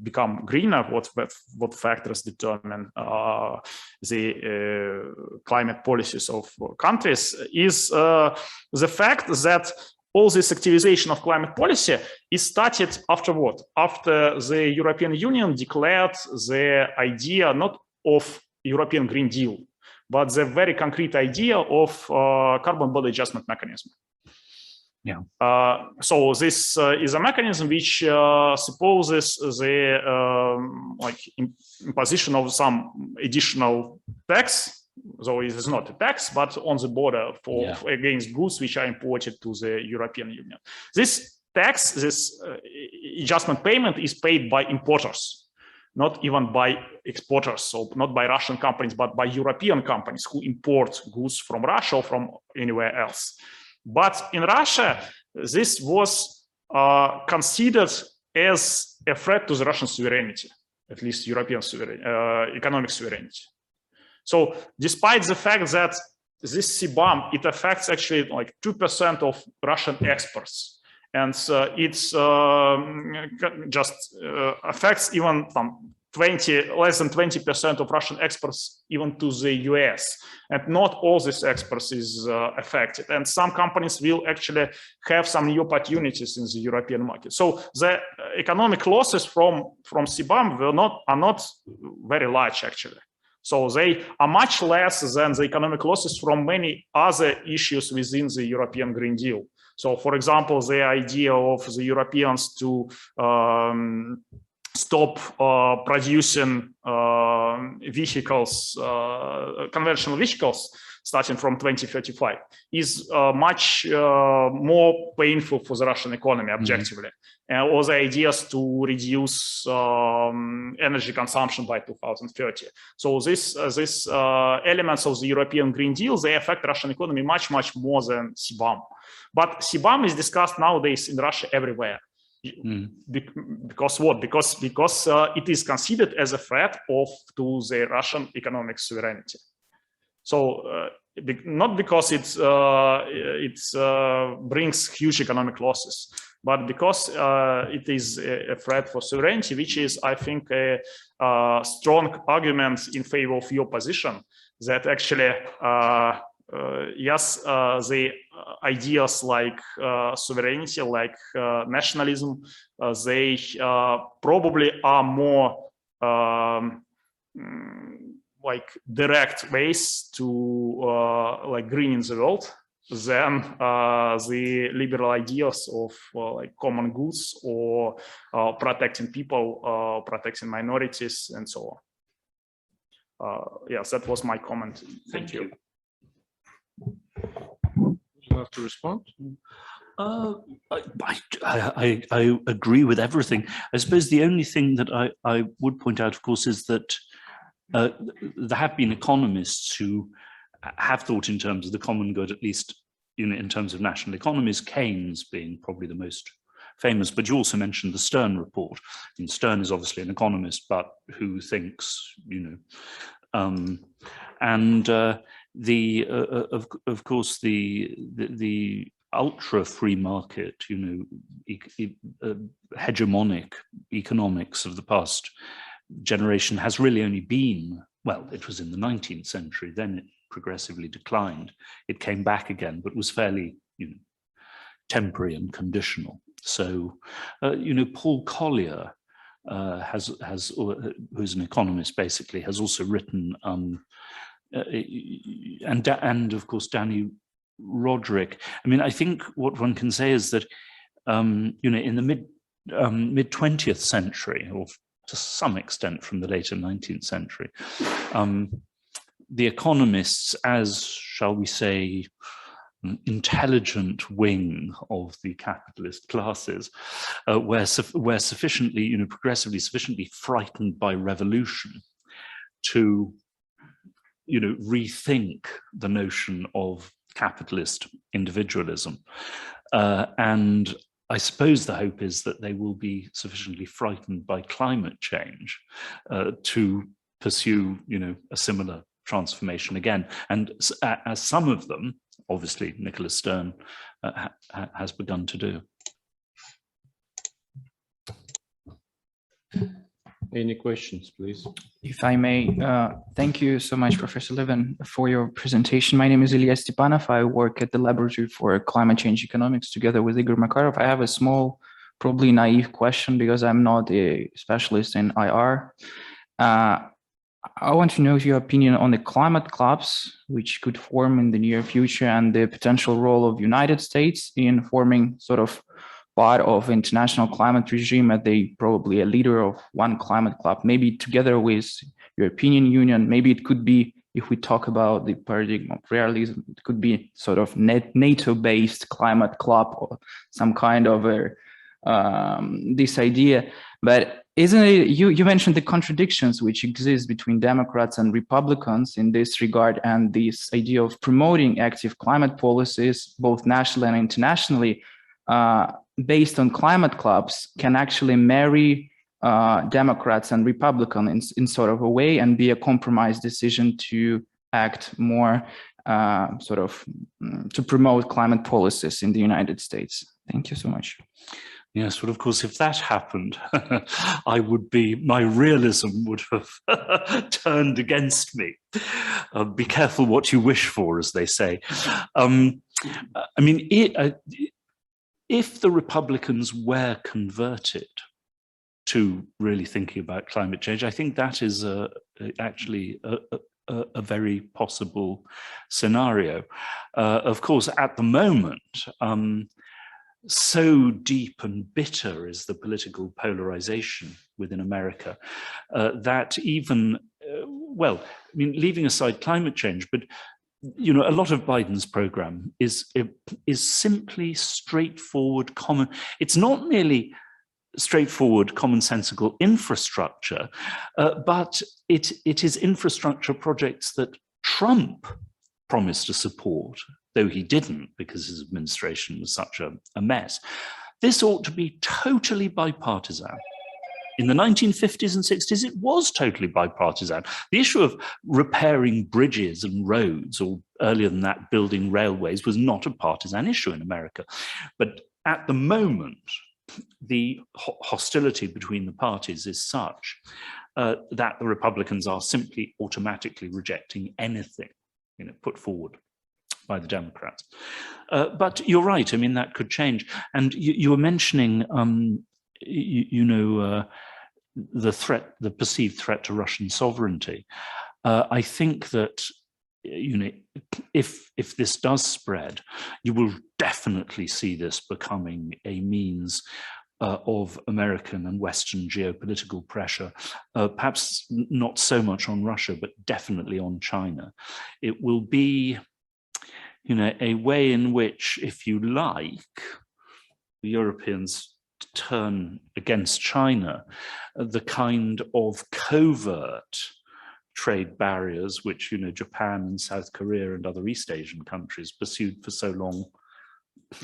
become greener, what factors determine the climate policies of countries, is the fact that all this activization of climate policy is started after what? After the European Union declared the idea not of European Green Deal, but the very concrete idea of carbon border adjustment mechanism. Yeah. So this is a mechanism which supposes the like imposition of some additional tax. So it is not a tax, but on the border for against goods which are imported to the European Union. This tax, this adjustment payment, is paid by importers, not even by exporters, so not by Russian companies, but by European companies who import goods from Russia or from anywhere else. But in Russia, this was considered as a threat to the Russian sovereignty, at least European economic sovereignty. So despite the fact that this CBAM, it affects actually like 2% of Russian exports, and it's just affects even less than 20% of Russian exports even to the US, and not all these exports is affected. And some companies will actually have some new opportunities in the European market. So the economic losses from CBAM are not very large actually. So they are much less than the economic losses from many other issues within the European Green Deal. So, for example, the idea of the Europeans to stop producing vehicles, conventional vehicles, starting from 2035, is much more painful for the Russian economy objectively. And all the ideas to reduce energy consumption by 2030. So these elements of the European Green Deal, they affect Russian economy much more than CBAM. But CBAM is discussed nowadays in Russia everywhere. Because what? Because it is considered as a threat to the Russian economic sovereignty. So not because it brings huge economic losses, but because it is a threat for sovereignty, which is, I think, a strong argument in favor of your position that actually, yes, the ideas like sovereignty, like nationalism, they probably are more like direct ways to like greening the world than the liberal ideas of like common goods or protecting people, protecting minorities, and so on. Yes, that was my comment. Thank you. Would you have to respond? I agree with everything. I suppose the only thing that I would point out, of course, is that there have been economists who have thought in terms of the common good, at least in terms of national economies, Keynes being probably the most famous, but you also mentioned the Stern report. And Stern is obviously an economist, but who thinks, of course, the ultra free market, hegemonic economics of the past generation has really only been, well, it was in the 19th century, then it progressively declined. It came back again, but was fairly, temporary and conditional. So, Paul Collier who's an economist, basically, has also written, and of course, Danny Roderick. I mean, I think what one can say is that, in the mid 20th century, or to some extent from the later 19th century, the economists, as, shall we say, an intelligent wing of the capitalist classes, were sufficiently, progressively sufficiently frightened by revolution to, rethink the notion of capitalist individualism, and I suppose the hope is that they will be sufficiently frightened by climate change to pursue, a similar transformation again. And as some of them, obviously, Nicholas Stern has begun to do. Any questions, please? If I may, thank you so much, Professor Ливен, for your presentation. My name is Ilya Stepanov. I work at the Laboratory for Climate Change Economics together with Igor Makarov. I have a small, probably naive question because I'm not a specialist in IR. I want to know your opinion on the climate clubs, which could form in the near future, and the potential role of United States in forming sort of part of international climate regime, as they probably a leader of one climate club, maybe together with European Union. Maybe it could be, if we talk about the paradigm of realism, it could be sort of NATO-based climate club or some kind of this idea. But isn't it, you mentioned the contradictions which exist between Democrats and Republicans in this regard, and this idea of promoting active climate policies, both nationally and internationally, based on climate clubs, can actually marry Democrats and Republicans in sort of a way and be a compromise decision to act more to promote climate policies in the United States. Thank you so much. Yes, well, of course, if that happened, my realism would have turned against me. Be careful what you wish for, as they say. I mean, if the Republicans were converted to really thinking about climate change, I think that is actually a very possible scenario. Of course, at the moment, so deep and bitter is the political polarization within America that even, well, I mean, leaving aside climate change, but a lot of Biden's program is simply straightforward, common. It's not merely straightforward, commonsensical infrastructure, but it is infrastructure projects that Trump promised to support, though he didn't because his administration was such a mess. This ought to be totally bipartisan. In the 1950s and 60s, it was totally bipartisan. The issue of repairing bridges and roads, or earlier than that, building railways, was not a partisan issue in America. But at the moment, the hostility between the parties is such that the Republicans are simply automatically rejecting anything put forward by the Democrats. But you're right, I mean, that could change. And you were mentioning, the perceived threat to Russian sovereignty. I think that, if this does spread, you will definitely see this becoming a means of American and Western geopolitical pressure, perhaps not so much on Russia, but definitely on China. It will be, a way in which, if you like, the Europeans turn against China the kind of covert trade barriers which Japan and South Korea and other East Asian countries pursued for so long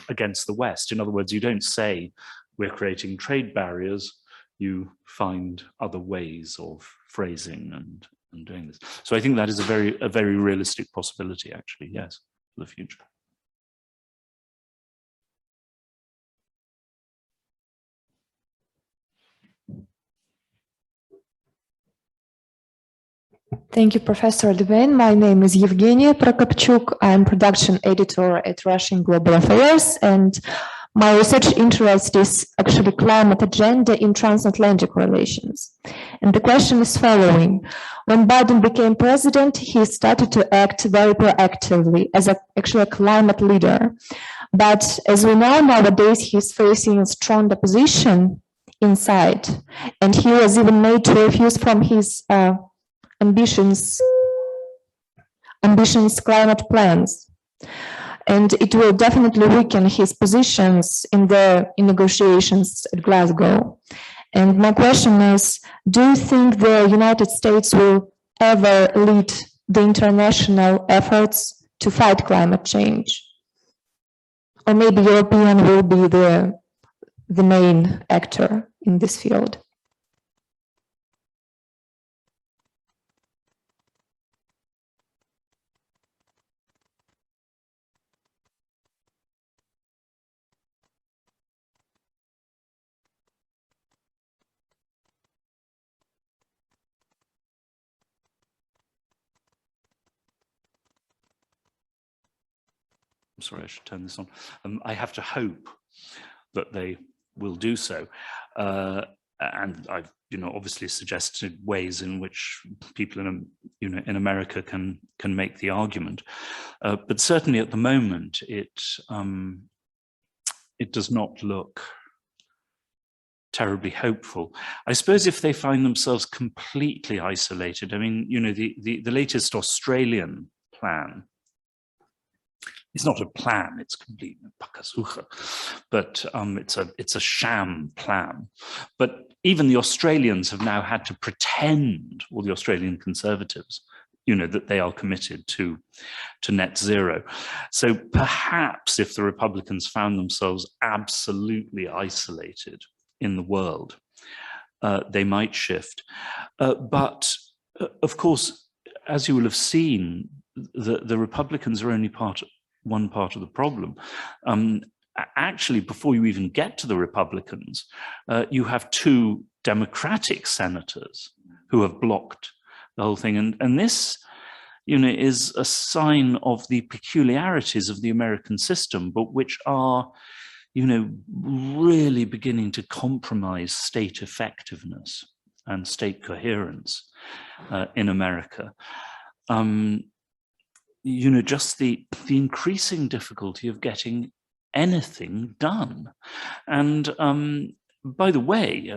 against the West. In other words, you don't say we're creating trade barriers, you find other ways of phrasing and doing this. So I think that is a very realistic possibility, actually, yes, for the future. Thank you, Professor Ливен. My name is Evgenia Prokopchuk. I'm production editor at Russian Global Affairs, and my research interest is actually climate agenda in transatlantic relations. And the question is following. When Biden became president, he started to act very proactively as actually a climate leader. But as we know nowadays, he's facing strong opposition inside, and he was even made to refuse from his ambitious climate plans. And it will definitely weaken his positions in negotiations at Glasgow. And my question is, do you think the United States will ever lead the international efforts to fight climate change? Or maybe European will be the the main actor in this field? Sorry, I should turn this on. I have to hope that they will do so. And I've, obviously suggested ways in which people in America can make the argument. But certainly at the moment, it does not look terribly hopeful. I suppose if they find themselves completely isolated, I mean, the latest Australian plan, it's not a plan, it's complete pakasucha, but it's a sham plan. But even the Australians have now had to pretend, or the Australian Conservatives, that they are committed to net zero. So perhaps if the Republicans found themselves absolutely isolated in the world, they might shift. But of course, as you will have seen, the Republicans are only one part of the problem. Actually, before you even get to the Republicans, you have two Democratic senators who have blocked the whole thing. And this, is a sign of the peculiarities of the American system, but which are, really beginning to compromise state effectiveness and state coherence in America. Just the increasing difficulty of getting anything done. And by the way,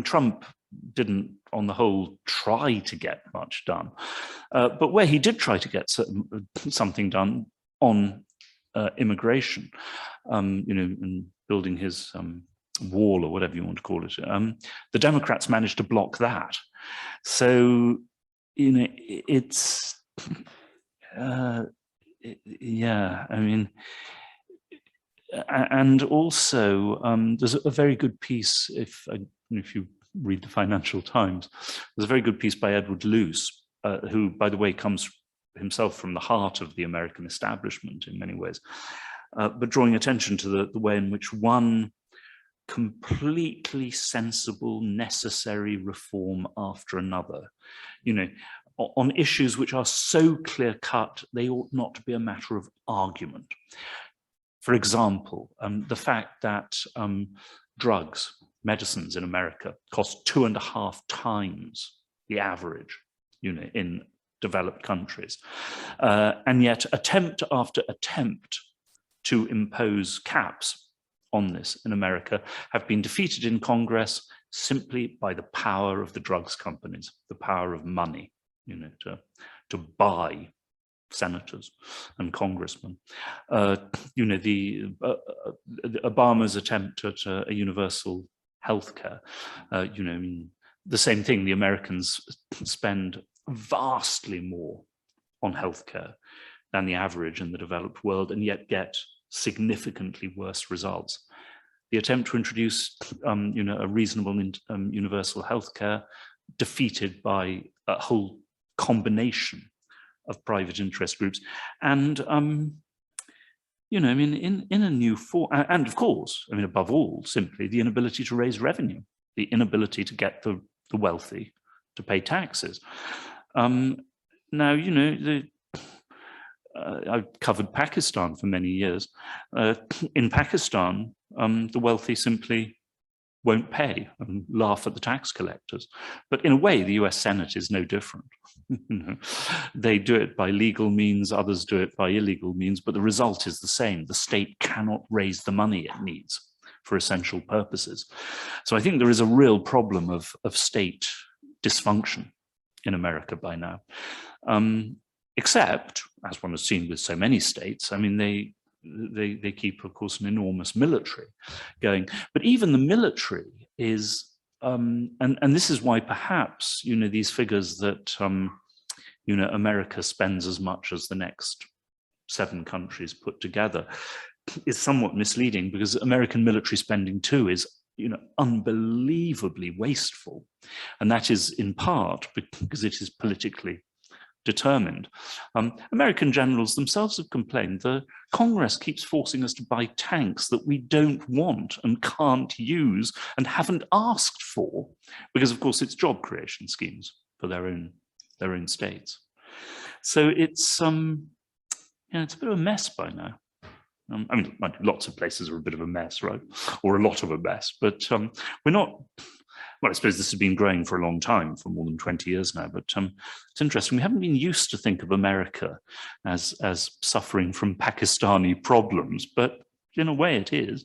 Trump didn't, on the whole, try to get much done. But where he did try to get something done on immigration, and building his wall, or whatever you want to call it, the Democrats managed to block that. So, it's yeah, I mean, and also there's a very good piece, if you read the Financial Times, there's a very good piece by Edward Luce, who, by the way, comes himself from the heart of the American establishment in many ways, but drawing attention to the way in which one completely sensible, necessary reform after another, on issues which are so clear-cut, they ought not to be a matter of argument. For example, the fact that drugs, medicines in America cost 2.5 times the average, in developed countries. And yet attempt after attempt to impose caps on this in America have been defeated in Congress simply by the power of the drugs companies, the power of money, to buy senators and congressmen. Obama's attempt at a universal healthcare, the same thing. The Americans spend vastly more on healthcare than the average in the developed world, and yet get significantly worse results. The attempt to introduce, a reasonable universal healthcare, defeated by a whole combination of private interest groups, and in a new form, and of course, above all, simply the inability to raise revenue, the inability to get the wealthy to pay taxes. Now, I've covered Pakistan for many years. In Pakistan, the wealthy simply won't pay and laugh at the tax collectors. But in a way, the US Senate is no different. They do it by legal means, others do it by illegal means, but the result is the same. The state cannot raise the money it needs for essential purposes. So I think there is a real problem of state dysfunction in America by now. Except, as one has seen with so many states, they keep, of course, an enormous military going. But even the military is, and this is why perhaps, these figures that, America spends as much as the next 7 countries put together, is somewhat misleading, because American military spending too is, unbelievably wasteful. And that is in part because it is politically determined. American generals themselves have complained the Congress keeps forcing us to buy tanks that we don't want and can't use and haven't asked for, because of course it's job creation schemes for their own states. So it's it's a bit of a mess by now. I mean, lots of places are a bit of a mess, right? Or a lot of a mess, but we're not. Well, I suppose this has been growing for a long time, for more than 20 years now, but it's interesting. We haven't been used to think of America as suffering from Pakistani problems, but in a way it is.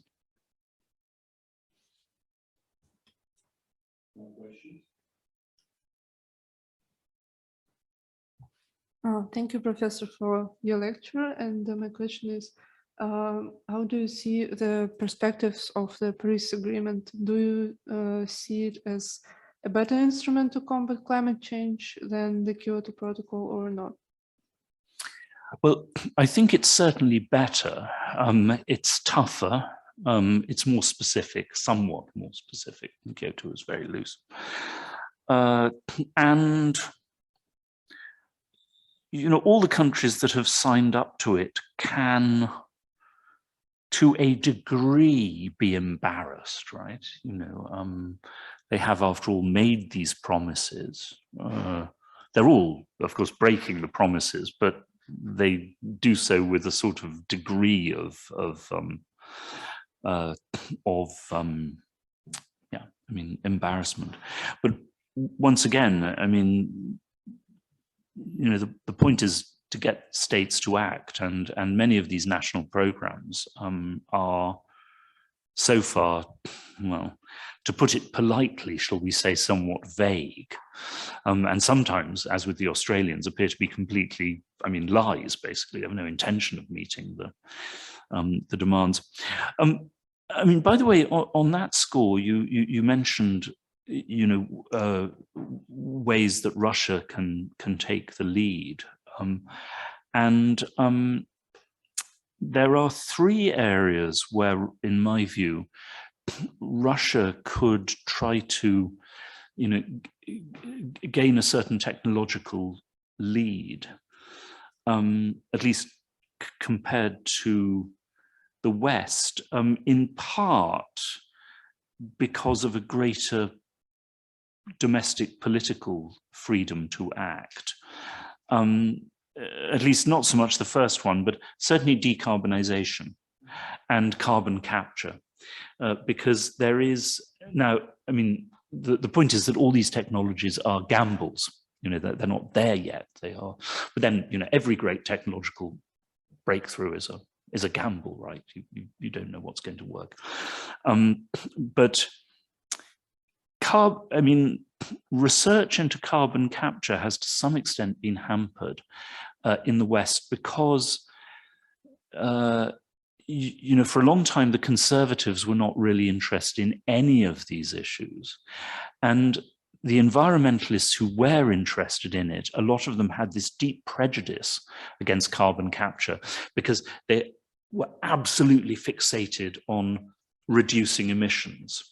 Thank you, Professor, for your lecture. And my question is, how do you see the perspectives of the Paris Agreement? Do you see it as a better instrument to combat climate change than the Kyoto Protocol, or not? Well, I think it's certainly better. It's tougher. It's more specific, somewhat more specific. Kyoto is very loose. And all the countries that have signed up to it can, to a degree, be embarrassed, right? They have, after all, made these promises. They're all, of course, breaking the promises, but they do so with a sort of degree of embarrassment. But once again, I mean, the point is to get states to act, and many of these national programs are so far, well, to put it politely, shall we say, somewhat vague, and sometimes, as with the Australians, appear to be completely, lies, basically, have no intention of meeting the demands. By the way, on that score, you mentioned ways that Russia can take the lead, and there are three areas where, in my view, Russia could try to gain a certain technological lead, at least compared to the West, in part because of a greater domestic political freedom to act. At least not so much the first one, but certainly decarbonization and carbon capture, because there is now, the point is that all these technologies are gambles. They're not there yet. They are, but then every great technological breakthrough is a gamble, right? You don't know what's going to work. But research into carbon capture has to some extent been hampered in the West because, for a long time, the conservatives were not really interested in any of these issues. And the environmentalists who were interested in it, a lot of them had this deep prejudice against carbon capture because they were absolutely fixated on reducing emissions.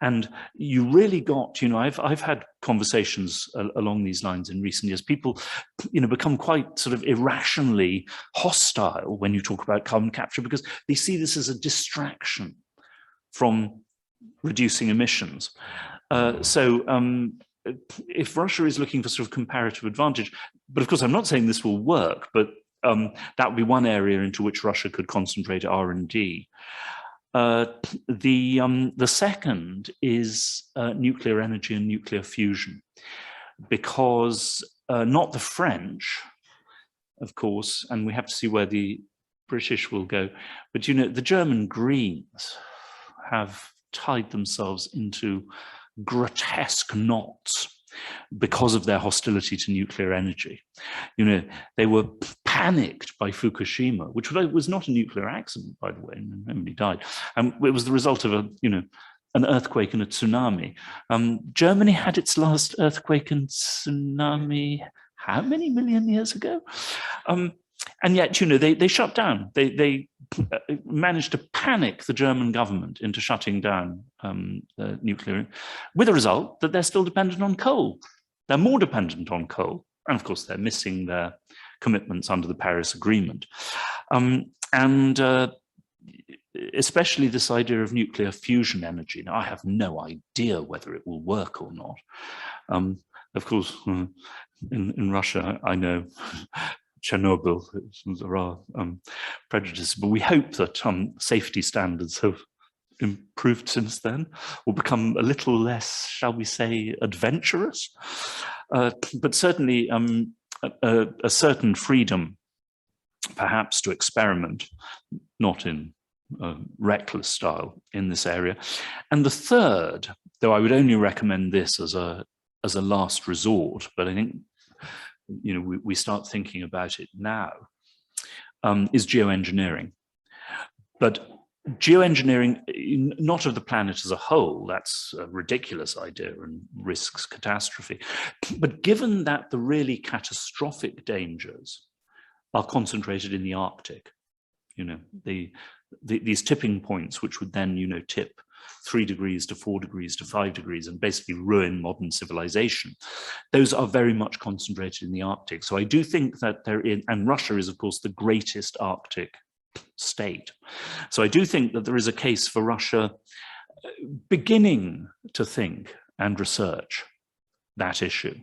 And you really got, I've had conversations along these lines in recent years. People, become quite sort of irrationally hostile when you talk about carbon capture because they see this as a distraction from reducing emissions. If Russia is looking for sort of comparative advantage, but of course I'm not saying this will work, but that would be one area into which Russia could concentrate R&D. The second is nuclear energy and nuclear fusion, because not the French, of course, and we have to see where the British will go, but the German Greens have tied themselves into grotesque knots because of their hostility to nuclear energy. They were panicked by Fukushima, which was not a nuclear accident, by the way, and nobody died. It was the result of an earthquake and a tsunami. Germany had its last earthquake and tsunami how many million years ago? And yet, they shut down. They managed to panic the German government into shutting down nuclear, with the result that they're still dependent on coal. They're more dependent on coal. And of course, they're missing their commitments under the Paris Agreement. Especially this idea of nuclear fusion energy. Now, I have no idea whether it will work or not. Of course, in Russia, I know Chernobyl, there are prejudices, but we hope that safety standards have improved since then, or become a little less, shall we say, adventurous. But certainly a certain freedom, perhaps, to experiment, not in reckless style in this area. And the third, though I would only recommend this as a last resort, but I think we start thinking about it now, is geoengineering. But geoengineering, not of the planet as a whole, that's a ridiculous idea and risks catastrophe. But given that the really catastrophic dangers are concentrated in the Arctic, these tipping points, which would then, tip 3 degrees to 4 degrees to 5 degrees and basically ruin modern civilization. Those are very much concentrated in the Arctic. So I do think that and Russia is, of course, the greatest Arctic state. So I do think that there is a case for Russia beginning to think and research that issue.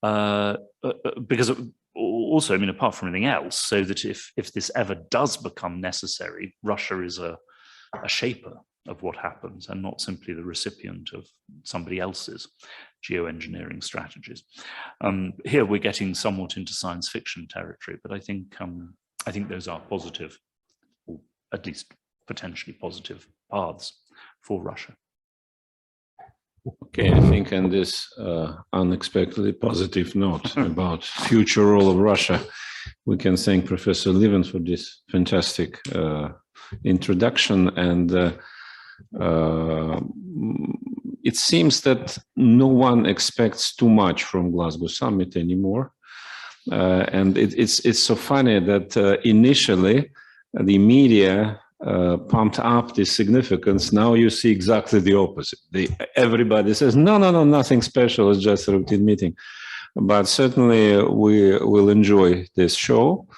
Because also, apart from anything else, so that if this ever does become necessary, Russia is a shaper of what happens and not simply the recipient of somebody else's geoengineering strategies. Here we're getting somewhat into science fiction territory, but I think those are positive, or at least potentially positive paths for Russia. Okay, I think on this unexpectedly positive note about future role of Russia, we can thank Professor Ливен for this fantastic introduction. And it seems that no one expects too much from Glasgow Summit anymore. And it's so funny that initially the media pumped up the significance. Now you see exactly the opposite. Everybody says, no, nothing special, it's just a routine meeting. But certainly we will enjoy this show.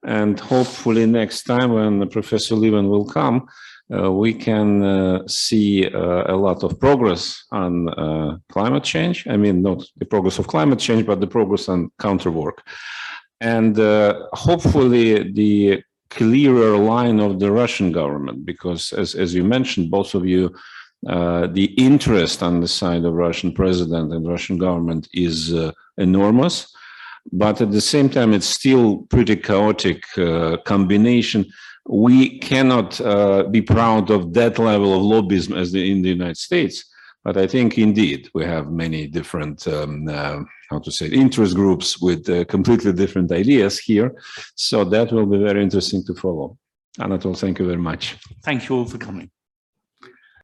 And hopefully next time when Professor Ливен will come, we can see a lot of progress on climate change. Not the progress of climate change, but the progress on counterwork. And hopefully the clearer line of the Russian government, because as you mentioned, both of you, the interest on the side of Russian president and Russian government is enormous, but at the same time, it's still pretty chaotic combination. We cannot be proud of that level of lobbyism as in the United States, but I think indeed we have many different interest groups with completely different ideas here. So that will be very interesting to follow. Anatol, thank you very much. Thank you all for coming.